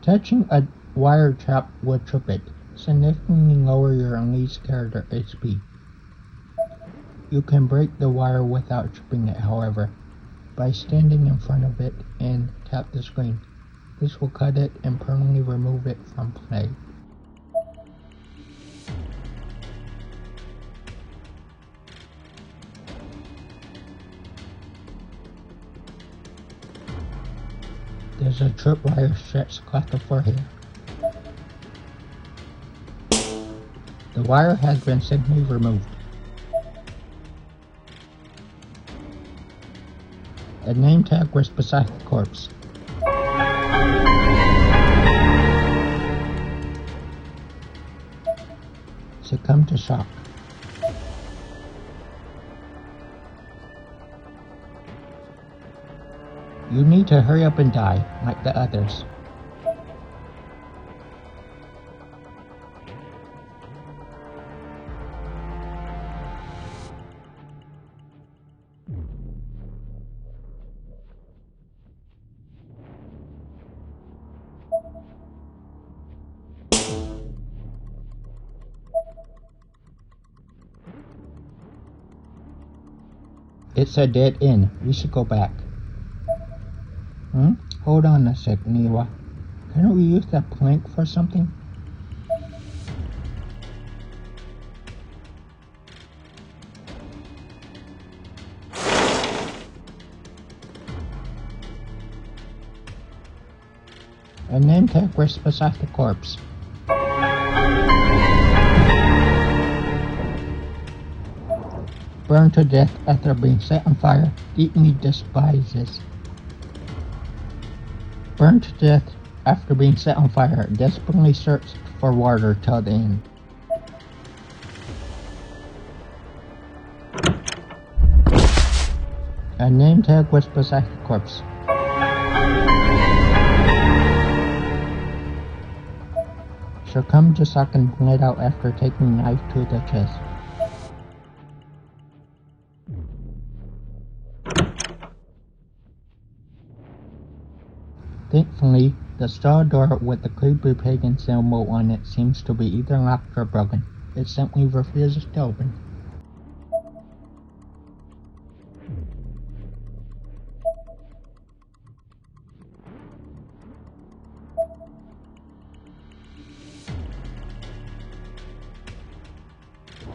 Touching a wire trap would trip it, significantly lower your unleashed character HP. You can break the wire without tripping it, however, by standing in front of it and tap the screen. This will cut it and permanently remove it from play. There's a tripwire stretched across the floor here. The wire has been simply removed. A name tag was beside the corpse. Succumb to shock. You need to hurry up and die, like the others. It's a dead end. We should go back. Hold on a sec, Niwa. Can't we use that plank for something? A name tag rests beside the corpse. Burned to death after being set on fire, deeply despises. Burned to death after being set on fire, desperately searched for water till the end. A name tag was beside the corpse. Succumbed to shock and bled out after taking knife to the chest. Thankfully, the stall door with the creepy pagan symbol on it seems to be either locked or broken. It simply refuses to open.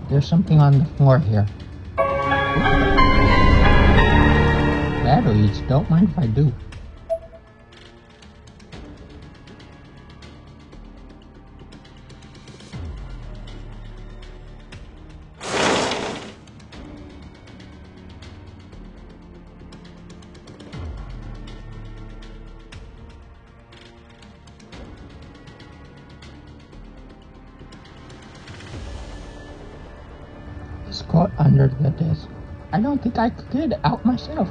There's something on the floor here. Batteries, don't mind if I do. It's caught under the desk. I don't think I could get it out myself.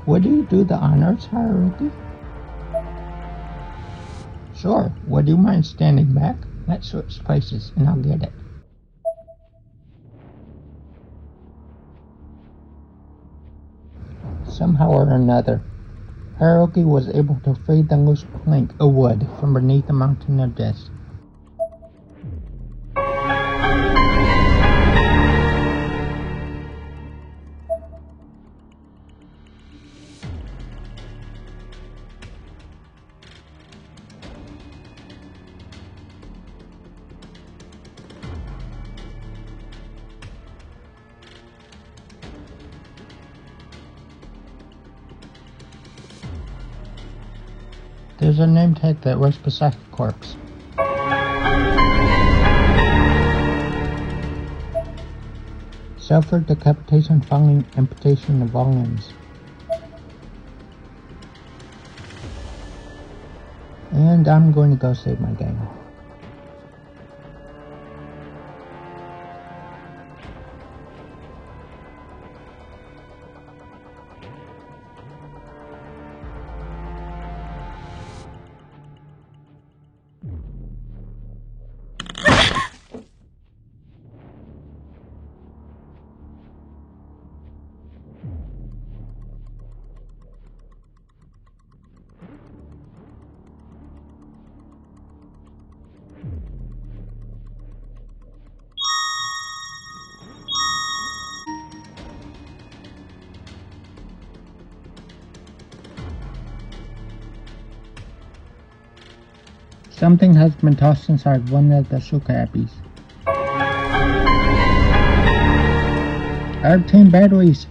Would you do the honors, Haruki? Sure. Would you mind standing back? Let's switch places and I'll get it. Somehow or another, Haruki was able to free the loose plank of wood from beneath the mountain of death. There's a name tag that rests beside the corpse. Suffered decapitation following amputation of all limbs. And I'm going to go save my gang. Something has been tossed inside one of the Suka Abbeys. I obtained batteries.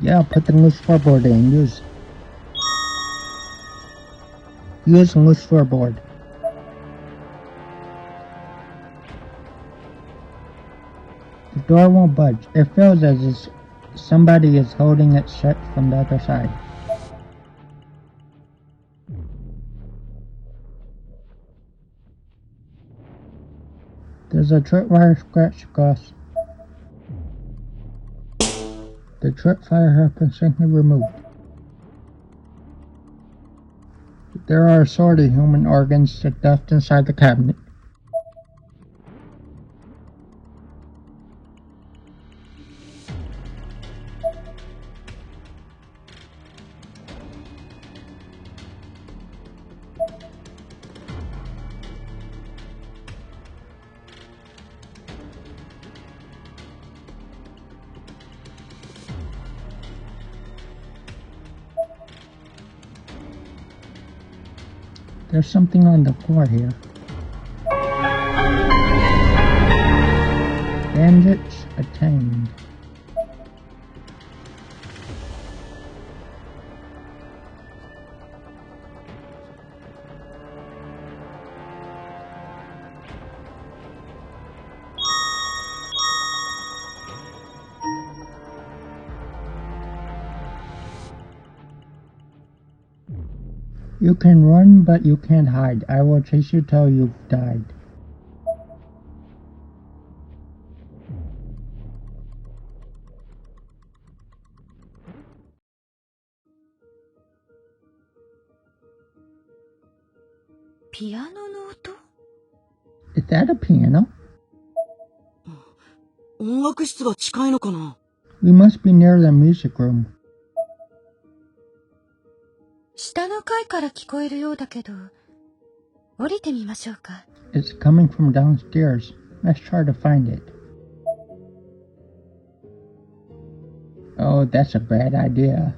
Yeah, put the loose floorboard in. Use loose floorboard. The door won't budge. It feels as if somebody is holding it shut from the other side. There's a tripwire scratch across. The tripwire has been simply removed. There are assorted human organs stuffed inside the cabinet. There's something on the floor here. Bandits attained. You can run, but you can't hide. I will chase you till you've died. Piano の音? Is that a piano? 音楽室が近いのかな? We must be near the music room. 下の階から聞こえるようだけど、降りてみましょうか。It's coming from downstairs. Let's try to find it. Oh, that's a bad idea.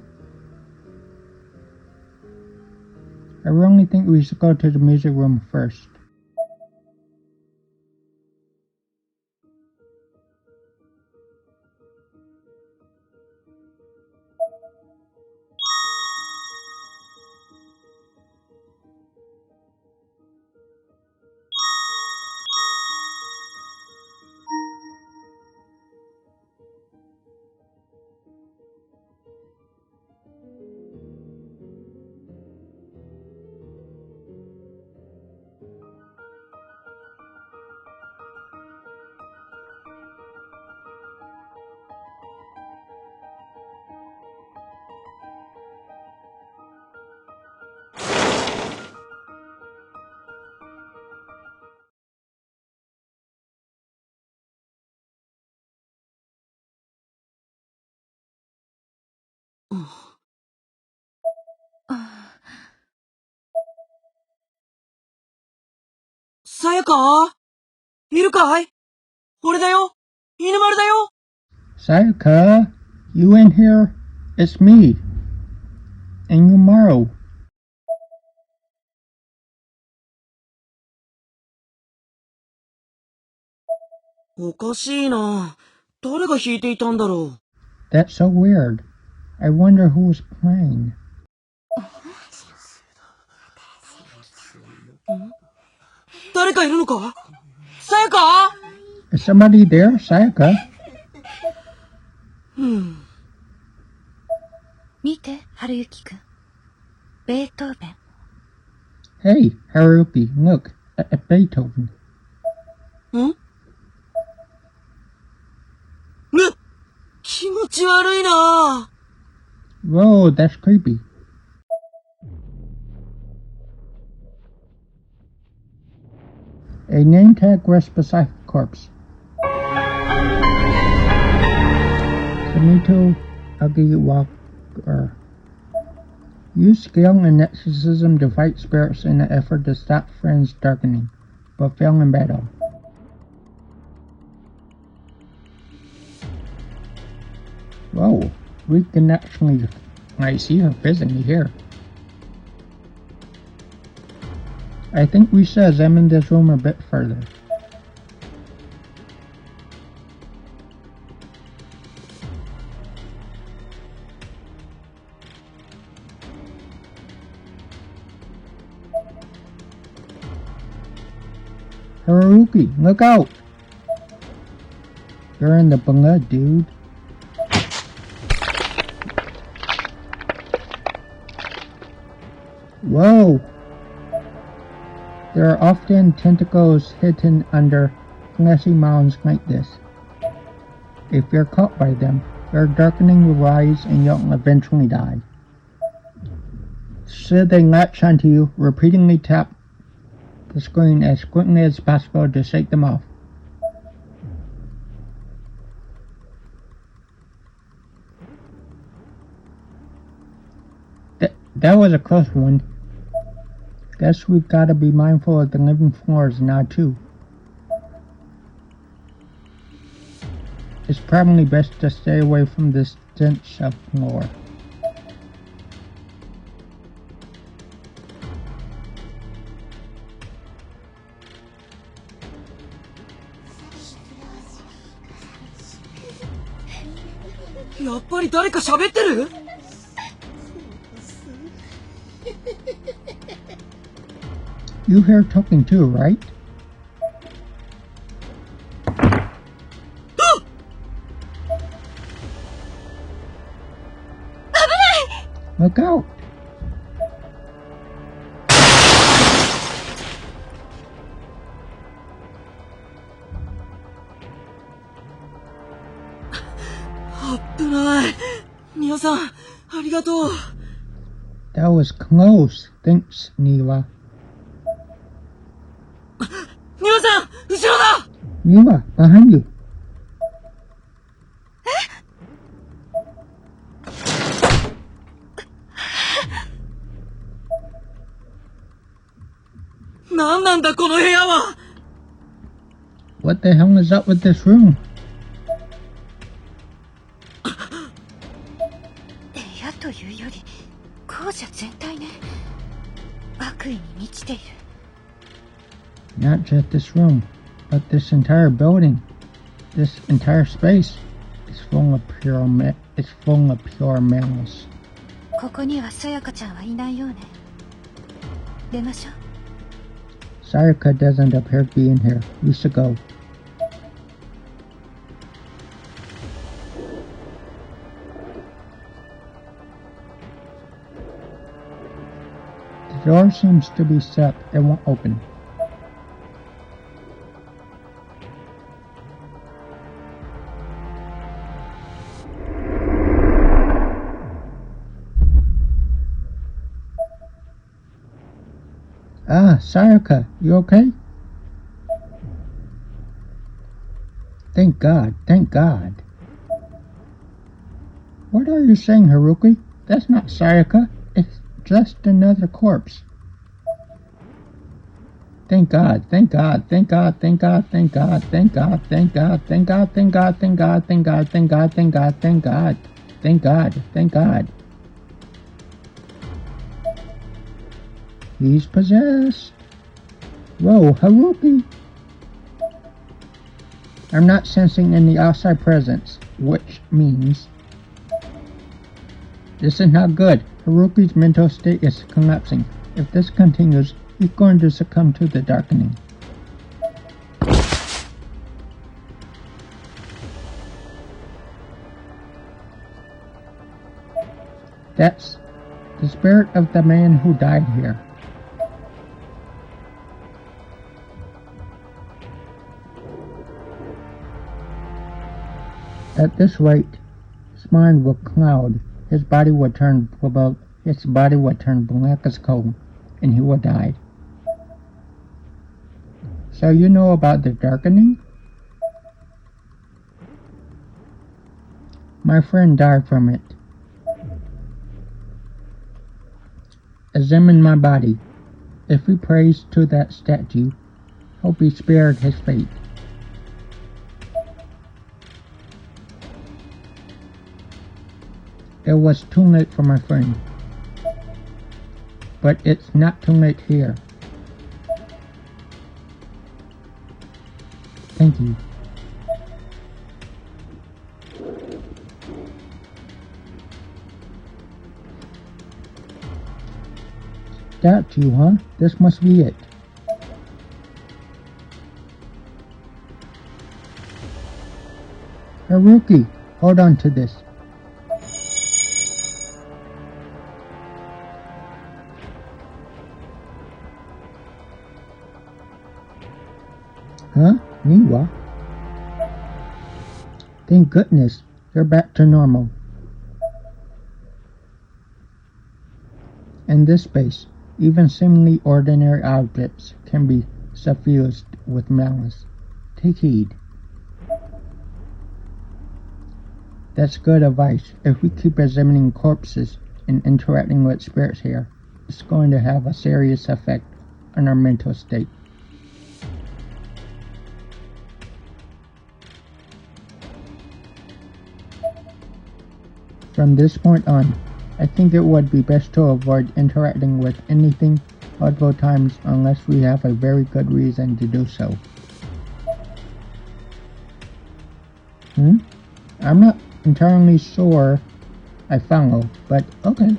I really think we should go to the music room first. Ah. さやかいるかい? 俺だよ犬丸だよ Sayaka, you in here? It's me. And Yumaru. おかしいな。誰が弾いていたんだろう。 That's so weird. I wonder who was playing. 誰かいるのか? さやか Is somebody there, Sayaka? 見て、春雪くん。ベートーベン。Hey, Haruki, look, at Beethoven. ん? 気持ち悪いな。 Whoa, that's creepy. A name tag rests beside the corpse. Samito Agiwaka. Use skill and exorcism to fight spirits in an effort to stop friends' darkening, but fail in battle. Whoa, we can actually, I see her physically here. I think we should examine this room a bit further. Haruki, look out! You're in the blood, dude. Whoa! There are often tentacles hidden under fleshy mounds like this. If you're caught by them, your darkening will rise and you'll eventually die. Should they latch onto you, repeatedly tap the screen as quickly as possible to shake them off. That was a close one. Guess we've got to be mindful of the living floors now too. It's probably best to stay away from this stench of floor.やっぱり誰か喋ってる？ You hear talking too, right? Look out! That was close. Thanks, Niwa. Niwa, behind you. What the hell is up with this room? 部屋というより校舎全体ね。悪意に満ちている。 Not just this room, but this entire building, this entire space is full of pure malice. ここにはさやかちゃんはいないようね。出ましょう。 Sayaka doesn't appear to be in here. We should go. The door seems to be set. It won't open. Ah, Sayaka, you okay? Thank God, thank God. What are you saying, Haruki? That's not Sayaka. It's just another corpse. Thank God, thank God, thank God, thank God, thank God, thank God, thank God, thank God, thank God, thank God, thank God, thank God, thank God, thank God, thank God, thank God. He's possessed. Whoa, Haruki. I'm not sensing any outside presence, which means this is not good. Haruki's mental state is collapsing. If this continues, he's going to succumb to the darkening. That's the spirit of the man who died here. At this rate, his mind will cloud, his body will turn black as coal, and he will die. So you know about the darkening? My friend died from it. Examine my body. If he prays to that statue, he'll be spared his fate. It was too late for my friend. But it's not too late here. Thank you. Statue, huh? This must be it. Haruki, hold on to this. Huh? Niwa? Thank goodness, you're back to normal. In this space, even seemingly ordinary objects can be suffused with malice. Take heed. That's good advice. If we keep examining corpses and interacting with spirits here, it's going to have a serious effect on our mental state. From this point on, I think it would be best to avoid interacting with anything multiple times unless we have a very good reason to do so. I'm not entirely sure I follow, but okay.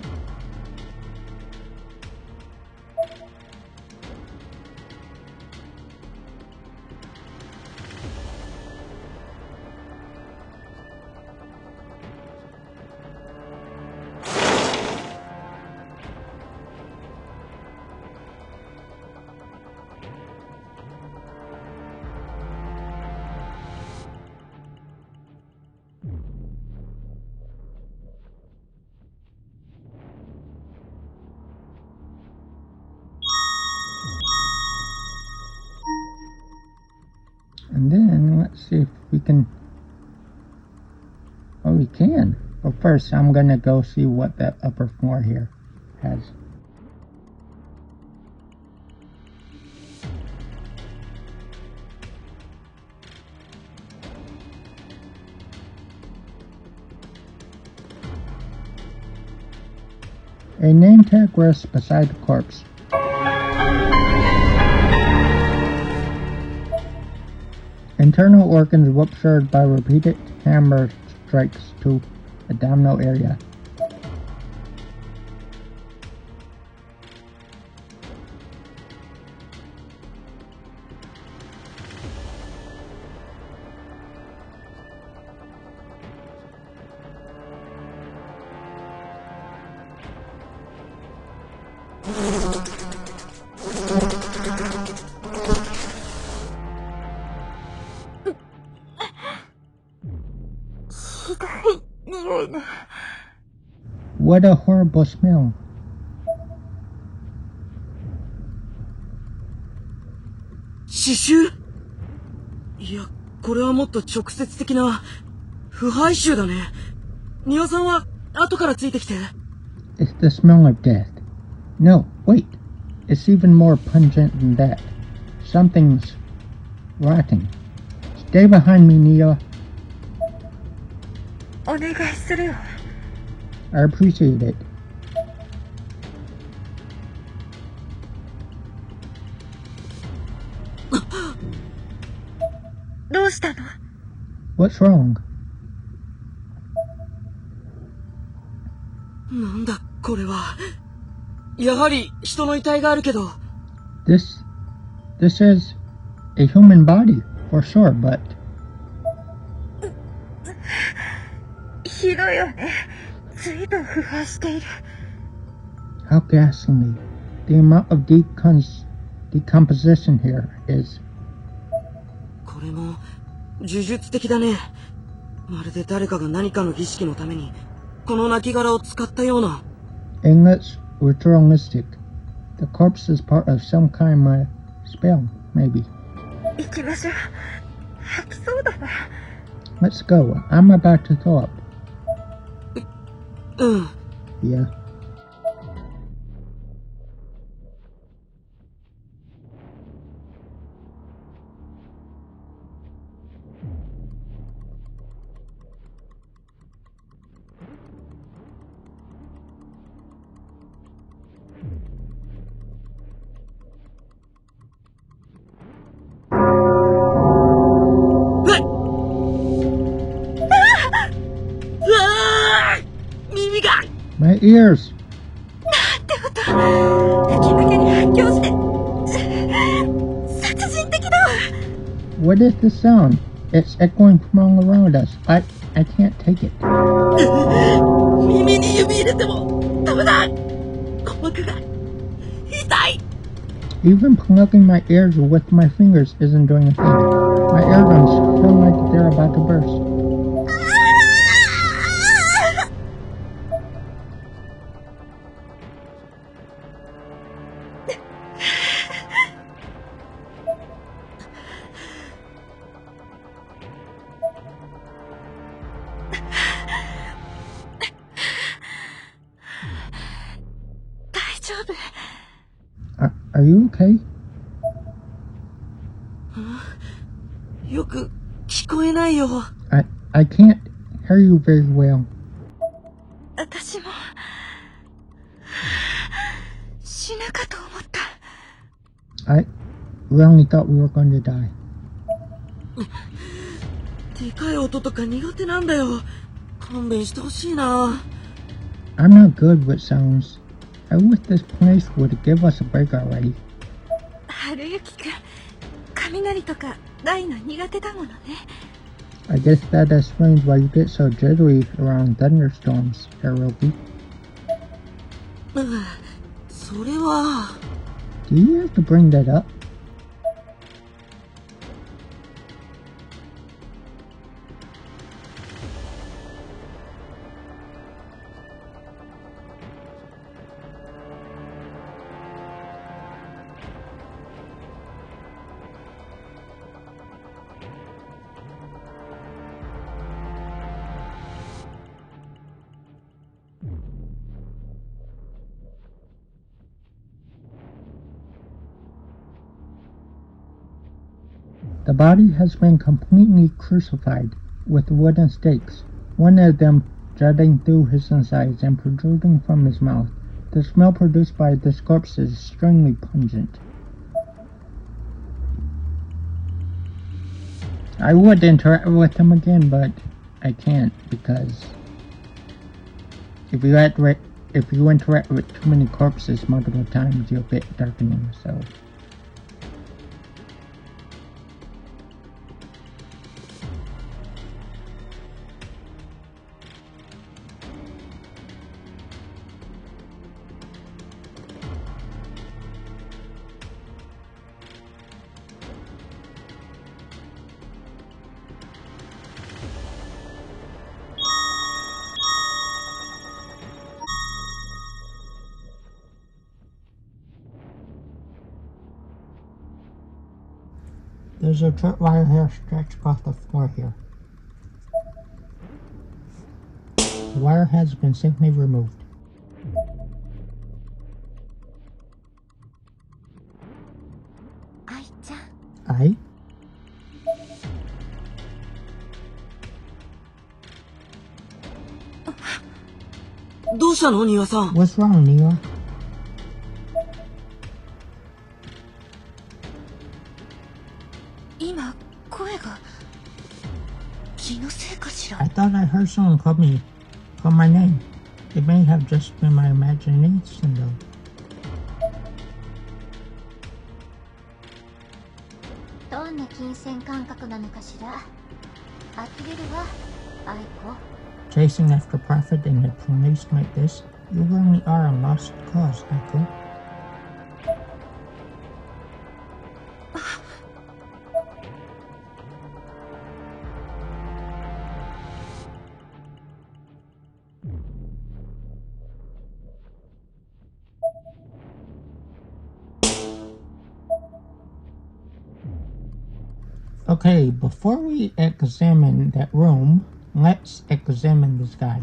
And then, let's see if we can... Oh, we can. But first, I'm gonna go see what that upper floor here has. A name tag rests beside the corpse. Internal organs ruptured by repeated hammer strikes to abdominal area. What a horrible smell.刺繍？いや、これはもっと直接的な腐敗臭だね。庭さんは後からついてきて。It's the smell of death. No, wait. It's even more pungent than that. Something's rotting. Stay behind me, Nia. お願いするよ。I appreciate it. どうしたの？ What's wrong? なんだこれは。やはり人の遺体があるけど。This is a human body, for sure, but... ひどいよね。随分腐敗している。 How ghastly. The amount of decomposition here is... これも呪術的だね。まるで誰かが何かの儀式のためにこの亡骸を使ったような。And let's ritualistic. The corpse is part of some kind of spell, maybe. 行きましょう。吐きそうだわ。 Let's go. I'm about to throw up. うん。Yeah. My ears! なんてこと。吹き抜けに反響して殺人的だわ。 What is this sound? It's echoing from all around us. I can't take it. 耳に指入れてもダメだ。鼓膜が痛い。Even plugging my ears with my fingers isn't doing a thing. My eardrums feel like they're about to burst. 大丈夫。Are you okay? よく聞こえないよ。I can't hear you very well. 私も死ぬかと思った。I really thought we were going to die. でかい音とか苦手なんだよ。勘弁してほしいな。I'm not good with sounds. I wish this place would give us a break already. 春雪くん、雷とか大の苦手だものね。I guess that explains why you get so jittery around thunderstorms, Haruki. それは。Do you have to bring that up? The body has been completely crucified with wooden stakes, one of them jutting through his insides and protruding from his mouth. The smell produced by this corpse is extremely pungent. I would interact with him again, but I can't because if you interact with too many corpses multiple times, you'll get darkening, so... There's a tripwire hair stretched across the floor here. The wire has been safely removed. I? どうしたの、庭さん。What's wrong, Niwa? 今声が気のせいかしら。 I thought I heard someone call my name. It may have just been my imagination, though. どんな金銭感覚なのかしら。呆れるわ、アイコ。 Chasing after profit in a place like this, you really are a lost cause, Aiko. Okay, before we examine that room, let's examine this guy.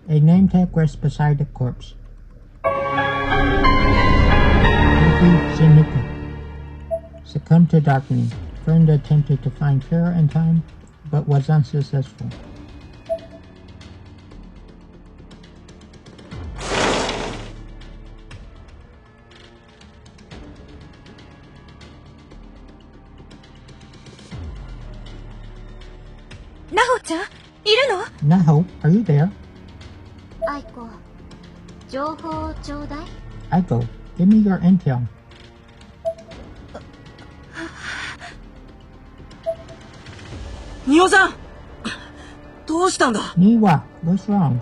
A name tag rests beside the corpse. Shinika succumbed to darkening. Friend attempted to find cure in time, but was unsuccessful. Naho-chan, いるの? Naho, are you there? アイコ、情報をちょうだい。 Aiko, give me your intel. 庭さん、どうしたんだ。 Niwa, what's wrong?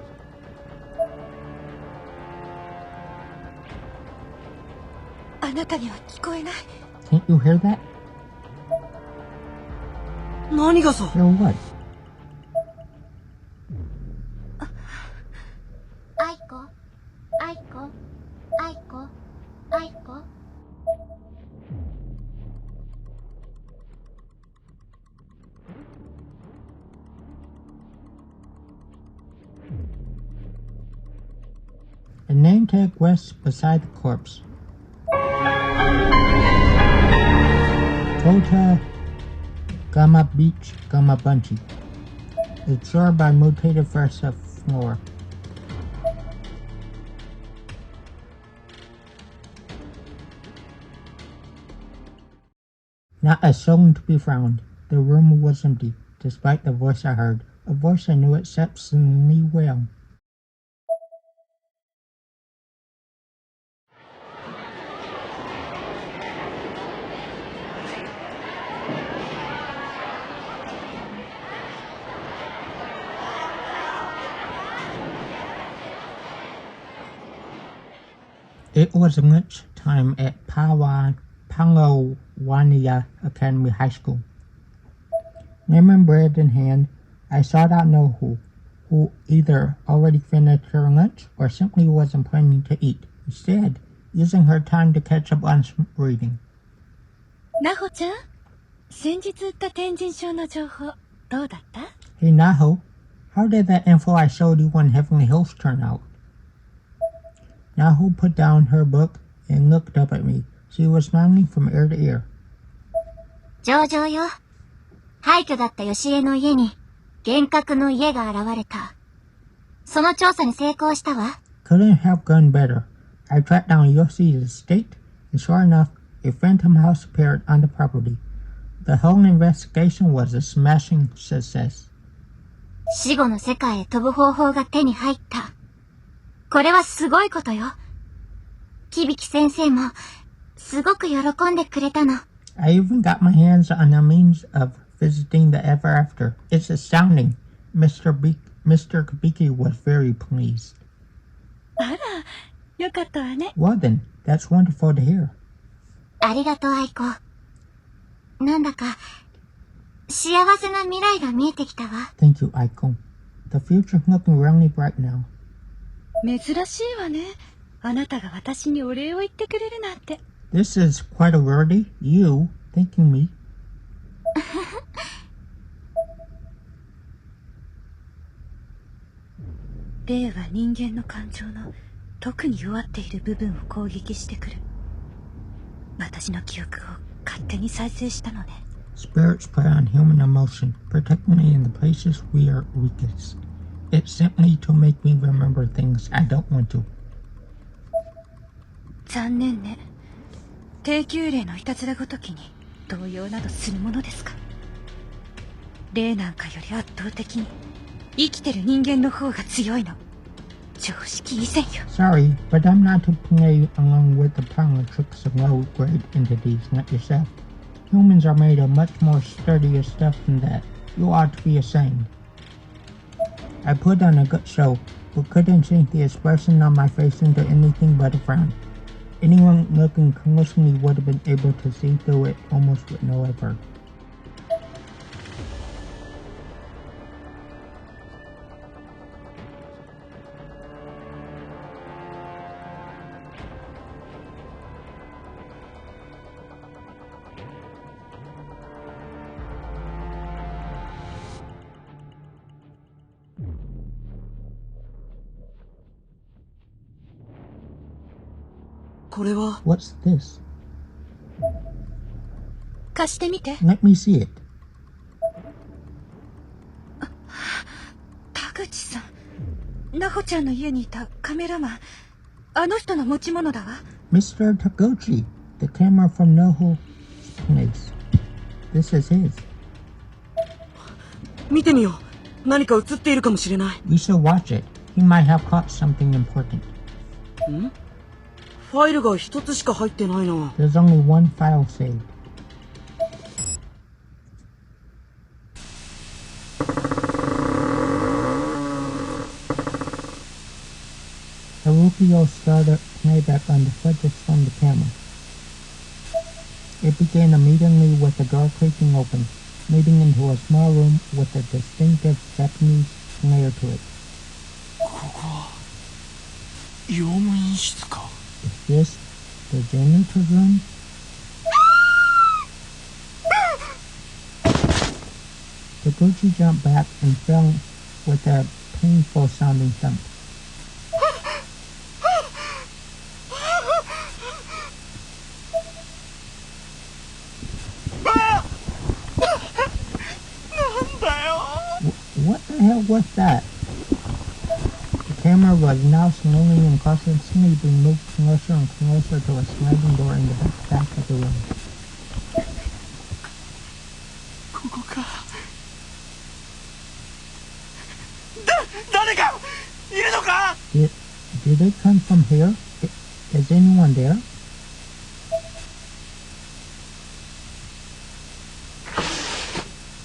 あなたには聞こえない。 Can't you hear that? 何がさ。 Hear what? アイコ、アイコ、アイコ、アイコ。The name tag rests beside the corpse. Tota Gamma Beach Gamma Bunchy. Absorbed by mutated versa flora. Not a soul to be found. The room was empty, despite the voice I heard, a voice I knew exceptionally well. It was lunch time at Palawania Academy High School. Lemon bread in hand, I sought out Nohu, who either already finished her lunch or simply wasn't planning to eat, instead using her time to catch up on some reading. なほちゃん、先日売った天神賞の情報、どうだった？ Hey Naho, how did that info I showed you on Heavenly Hills turn out? Naho put down her book and looked up at me. She was smiling from ear to ear. 上々よ。廃墟だった吉江の家に、幻覚の家が現れた。その調査に成功したわ。Couldn't have gone better. I tracked down Yoshi's estate, and sure enough, a phantom house appeared on the property. The whole investigation was a smashing success. 死後の世界へ飛ぶ方法が手に入った。これはすごいことよ。響先生も、すごく喜んでくれたの。I even got my hands on a means of visiting the ever after. It's astounding. Mr. Kabiki was very pleased. あら、よかったわね。 Well then, that's wonderful to hear. ありがとう、アイコ。なんだか、幸せな未来が見えてきたわ。Thank you, Aiko. The future's looking really bright now. 珍しいわね。あなたが私にお礼を言ってくれるなんて。 This is quite a rarity. You thanking me. 霊は人間の感情の特に弱っている部分を攻撃してくる。私の記憶を勝手に再生したのね。 Spirits prey on human emotion, particularly in the places we are weakest. It's simply to make me remember things I don't want to. 残念ね。低級霊のいたずらごときに動揺などするものですか。霊なんかより圧倒的に生きてる人間の方が強いの。常識以前よ。 Sorry, but I'm not to play along with the parlor tricks of low-grade entities like yourself. Humans are made of much more sturdier stuff than that. You ought to be ashamed. I put on a good show, but couldn't change the expression on my face into anything but a frown. Anyone looking closely would have been able to see through it almost with no effort. What's this? 貸してみて。 Let me see it. 田口さん。なほちゃんの家にいたカメラマン。あの人の持ち物だわ。 Mr. Taguchi, the camera from Noho's place. This is his. 見てみよう。何か映っているかもしれない。We should watch it. He might have caught something important. ん？ファイルが一つしか入ってないな。 There's only one file saved. Harukio started playback on the footage from the camera. It began immediately with the door creaking open, leading into a small room with a distinctive Japanese flair to it. ここは用務員室か。 Is this the janitor's room? Taguchi jumped back and fell with a painful sounding thump. What the hell was that? The camera was now slowly and cautiously being moved closer and closer to a sliding door in the back of the room. ここか。誰かいるのか。 Did it come from here? Is anyone there?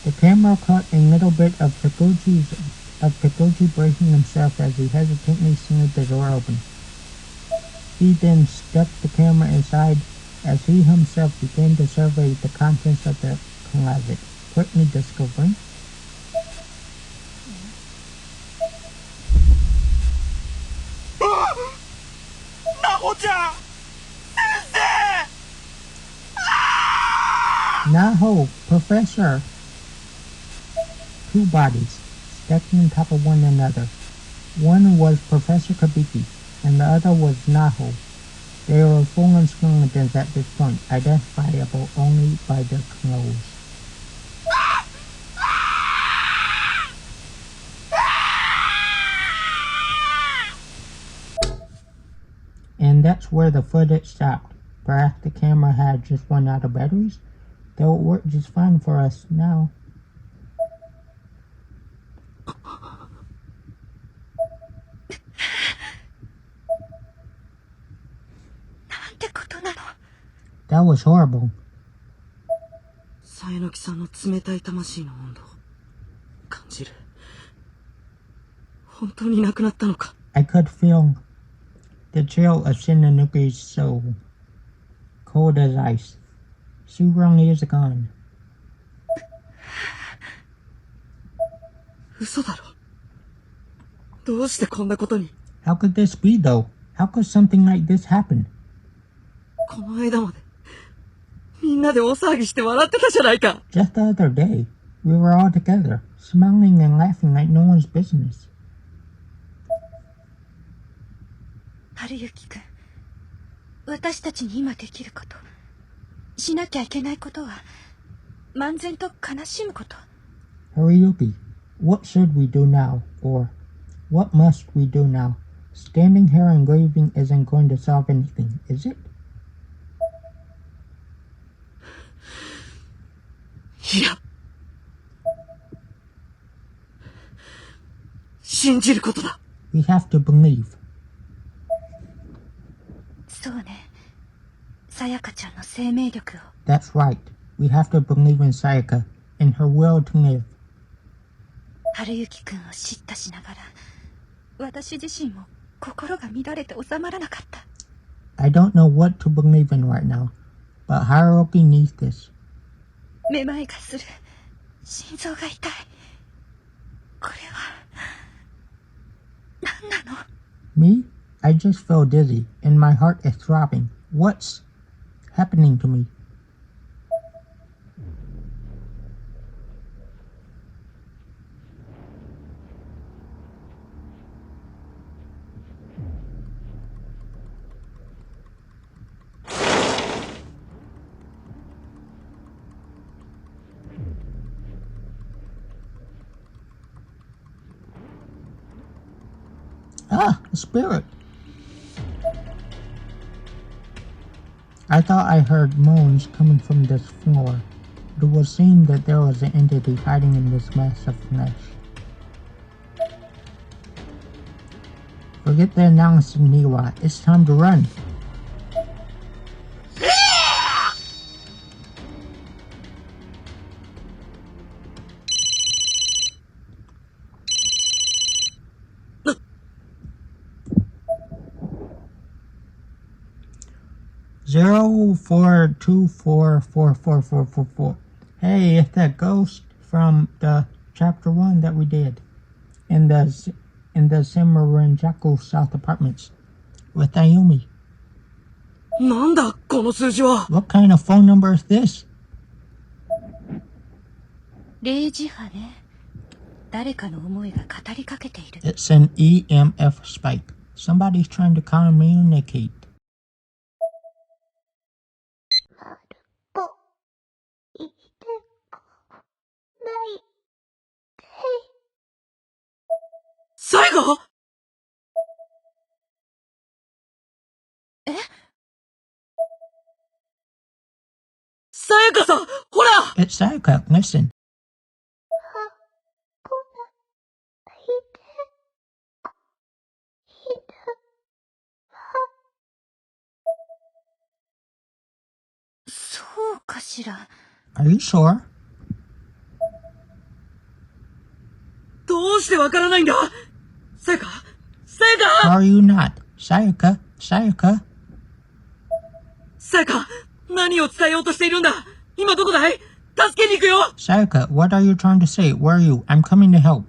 The camera caught a little bit of Taguchi bracing himself as he hesitantly slid the door open. He then stuck the camera inside as he himself began to survey the contents of the closet, quickly discovering なほちゃん、先生。 Naho, Professor! Two bodies, stacked on top of one another. One was Professor Kabiki, and the other was Naho. They were full skeletons at this point, identifiable only by their clothes. And that's where the footage stopped. Perhaps the camera had just run out of batteries, though it worked just fine for us now. That was horrible. さえのきさんの冷たい魂の温度を感じる。本当に亡くなったのか。 I could feel the chill of Shinanuki's soul, cold as ice. She really is gone. 嘘だろ。どうしてこんなことに。 How could this be, though? How could something like this happen? この間までみんなで大騒ぎして笑ってたじゃないか。 Just the other day, we were all together, smiling and laughing like no one's business. 春雪くん、私たちに今できること、しなきゃいけないことは、漫然と悲しむこと。 Hariyuki, what should we do now? Or, what must we do now? Standing here and grieving isn't going to solve anything, is it? いや、信じることだ。 We have to believe. そうね。さやかちゃんの生命力を。 That's right. We have to believe in Sayaka, in her will to live. 春雪くんを叱咤しながら、私自身も心が乱れて収まらなかった。 I don't know what to believe in right now, but Haruki needs this. めまいがする。心臓が痛い。これは何なの？ Me? I just feel dizzy, and my heart is throbbing. What's happening to me? Ah, a spirit. I thought I heard moans coming from this floor. It would seem that there was an entity hiding in this mass of flesh. Forget the announcing, Niwa. It's time to run. 242444444. Hey, it's that ghost from the chapter 1 that we did in the Simmerenjaku South Apartments with Ayumi. なんだ、この数字は。What kind of phone number is this? 0時波ね。誰かの思いが語りかけている。It's an EMF spike. Somebody's trying to communicate. 生きてこないで。さやか？え？さやかさん、ほら！ It's Sayaka. Listen. そうかしら。Are you sure? どうしてわからないんだ？さやか？さやか？ Are you not? Sayaka? Sayaka? さやか、何を伝えようとしているんだ？今どこだい？助けに行くよ！ Sayaka, what are you trying to say? Where are you? I'm coming to help.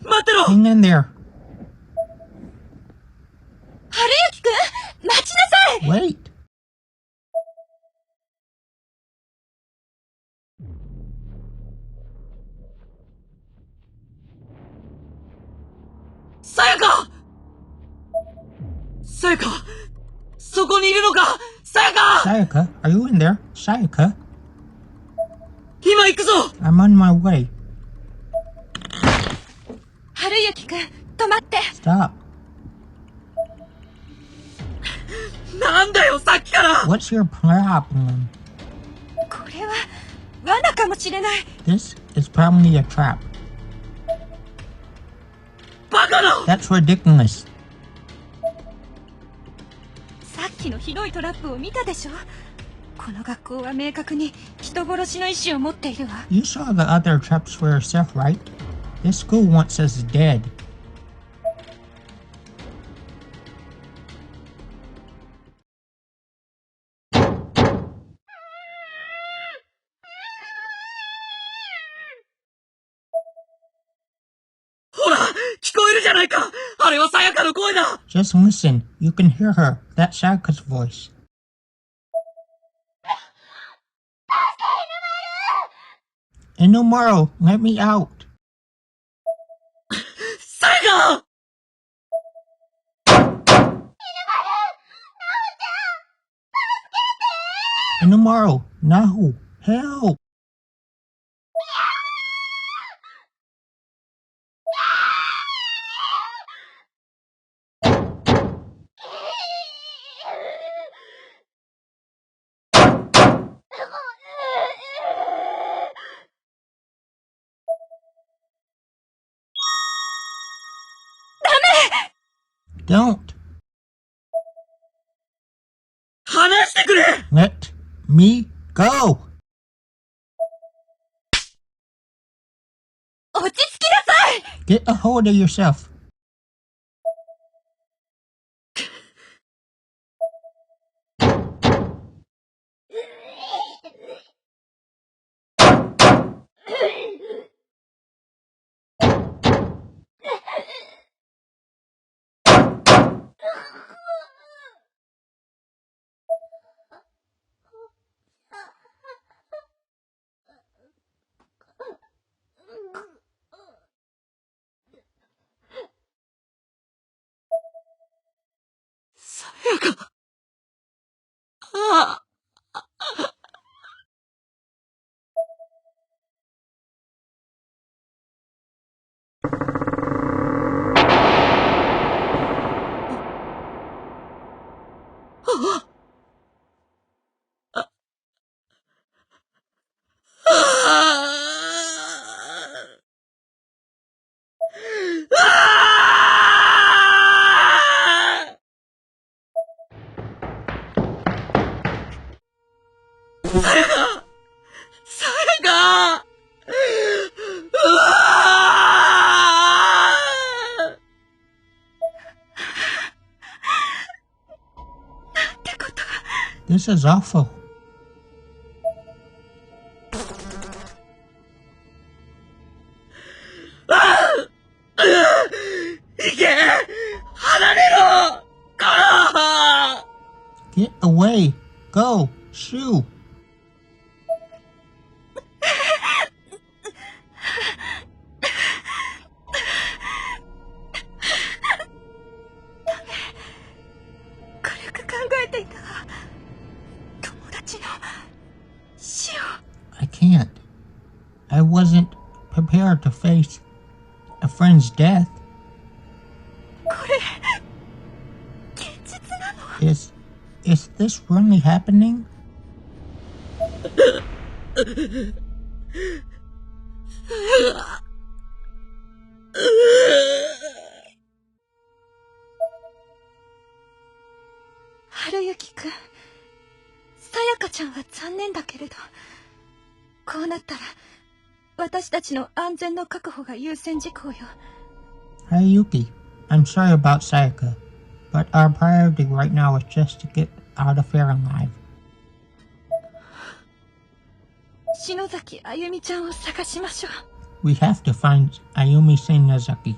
待ってろ！ Hang in there. 春之くん、待ちなさい！ Wait. さやか！さやか！そこにいるのか？さやか！ Sayaka, are you in there? Sayaka? 今行くぞ！ I'm on my way. 春之くん、止まって！ Stop. なんだよ、さっきから！ What's your problem? これは、罠かもしれない。This is probably a trap. バカな！ That's ridiculous. さっきのひどいトラップを見たでしょ？この学校は明確に人殺しの意思を持っているわ。You saw the other traps for yourself, right? This school wants us dead. ほら、聞こえるじゃないか！あれはさやかの声だ！ Just listen. You can hear her. That's Sayaka's voice. Inomaru, let me out. さやか！ Inomaru, no. Help. ダメ! Don't. 話してくれ！ Let me go. 落ち着きなさい！ Get a hold of yourself. さやか。ああ。ああ。This is awful. Get away. Go. Shoo. I can't. I wasn't prepared to face a friend's death. Is this really happening? 春雪くん、さやかちゃんは残念だけれど、こうなったら私たちの安全の確保が優先事項よ。Hayuki, I'm sorry about Sayaka, but our priority right now is just to get out of here alive. 篠崎あゆみちゃんを探しましょう。 We have to find Ayumi Shinozaki.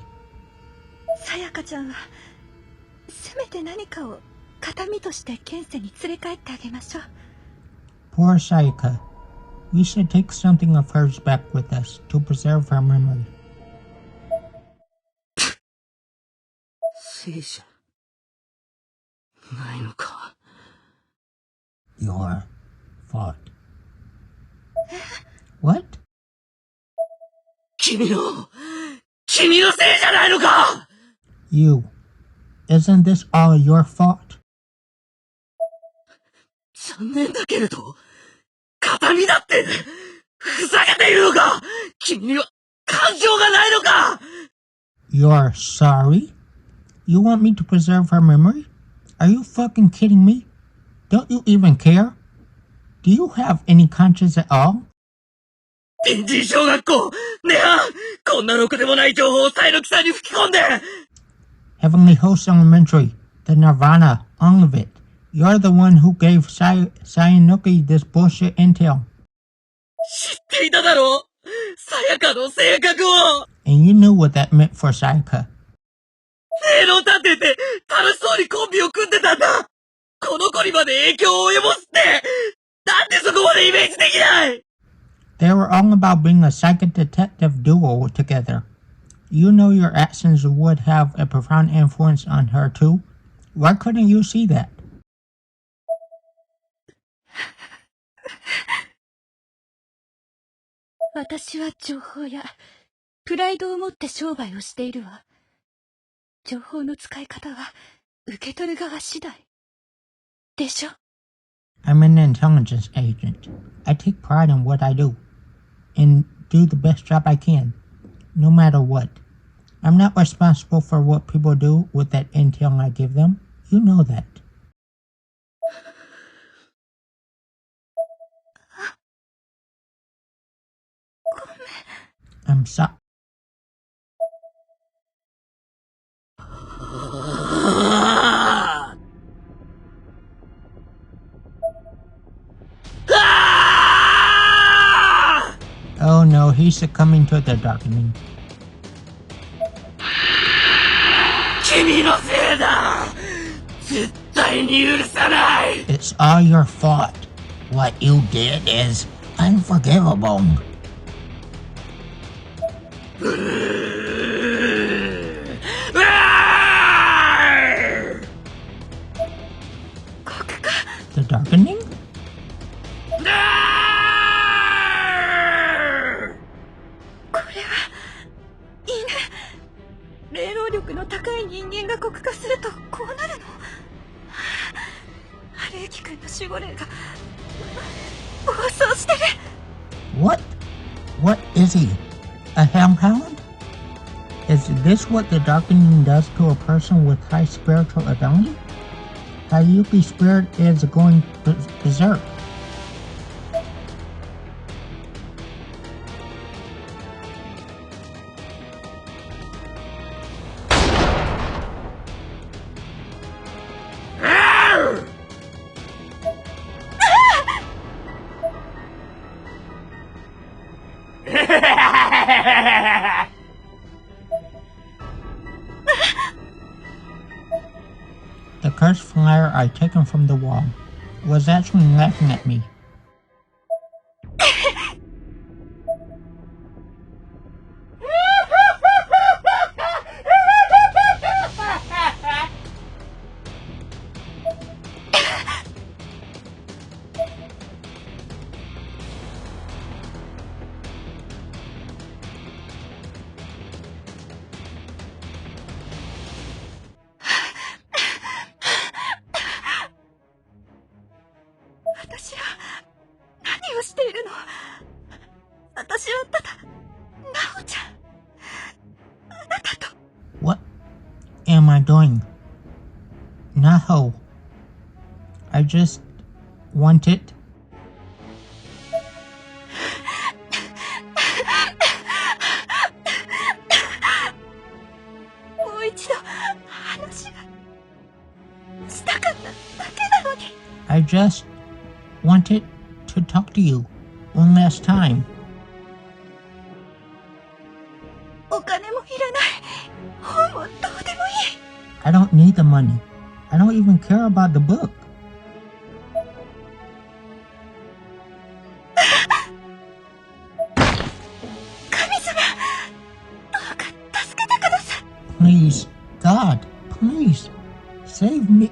さやかちゃんはせめて何かを形見として現世に連れ帰ってあげましょう。 Poor Sayaka. We should take something of hers back with us to preserve her memory. 聖者ないのか。 Your fault. What? 君のせいじゃないのか。 You. Isn't this all your fault? 残念だけれど、形見だってふざけているのか。君には感情がないのか。 You're sorry? You want me to preserve her memory? Are you fucking kidding me? Don't you even care? Do you have any conscience at all? 天神小学校、ねあ、こんなろくでもない情報をサイノキさんに吹き込んで。 Heavenly Host Elementary, the Nirvana, all of it. You're the one who gave Sayanoki this bullshit intel. 知っていただろう、さやかの性格を。 And you knew what that meant for Sayaka. 正論立てて楽しそうにコンビを組んでたんだ。この子にまで影響を及ぼすって、なんでそこまでイメージできない。 They were all about being a psychic detective duo together. You know your actions would have a profound influence on her too. Why couldn't you see that? 私は情報やプライドを持って商売をしているわ。情報の使い方は受け取る側次第でしょ。 I'm an intelligence agent. I take pride in what I do and do the best job I can, no matter what. I'm not responsible for what people do with that intel I give them. You know that. I'm sorry. Oh no, he's succumbing to the darkening. 君のせいだ。絶対に許さない。 It's all your fault. What you did is unforgivable. ここか。 The darkening? これはいいね。霊能力の高い人間が国化するとこうなるの。春雪くんの守護霊が暴走してる。 What is he? A hellhound? Is this what the darkening does to a person with high spiritual ability? Hayuki's spirit is going berserk. The cursed flyer I taken from the wall was actually laughing at me. What am I doing? No. I just wanted... I just wanted to talk to you one last time. I don't need the money. I don't even care about the book. Please, God, please, save me.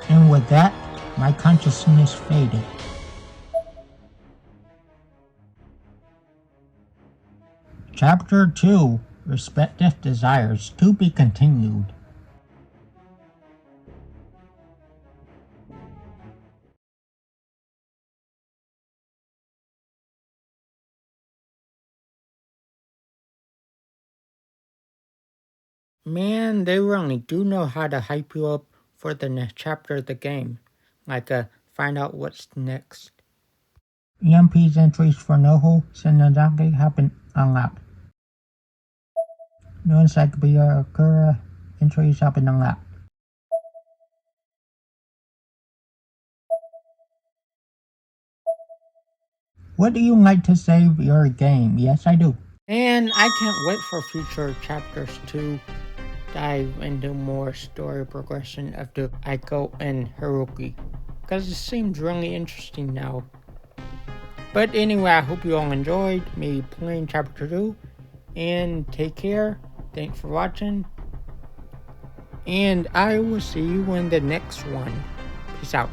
And with that, my consciousness faded. Chapter 2, Respective Desires, to be continued. Man, they really do know how to hype you up for the next chapter of the game. Like find out what's next. EMP's entries for Noho Senazaki have been unlocked. No Encyclopedia entries have been unlocked. What do you like to save your game? Yes, I do. And I can't wait for future chapters to dive into more story progression of the Aiko and Haruki, because it seems really interesting now. But anyway, I hope you all enjoyed me playing chapter 2, and take care. Thanks for watching, and I will see you in the next one. Peace out.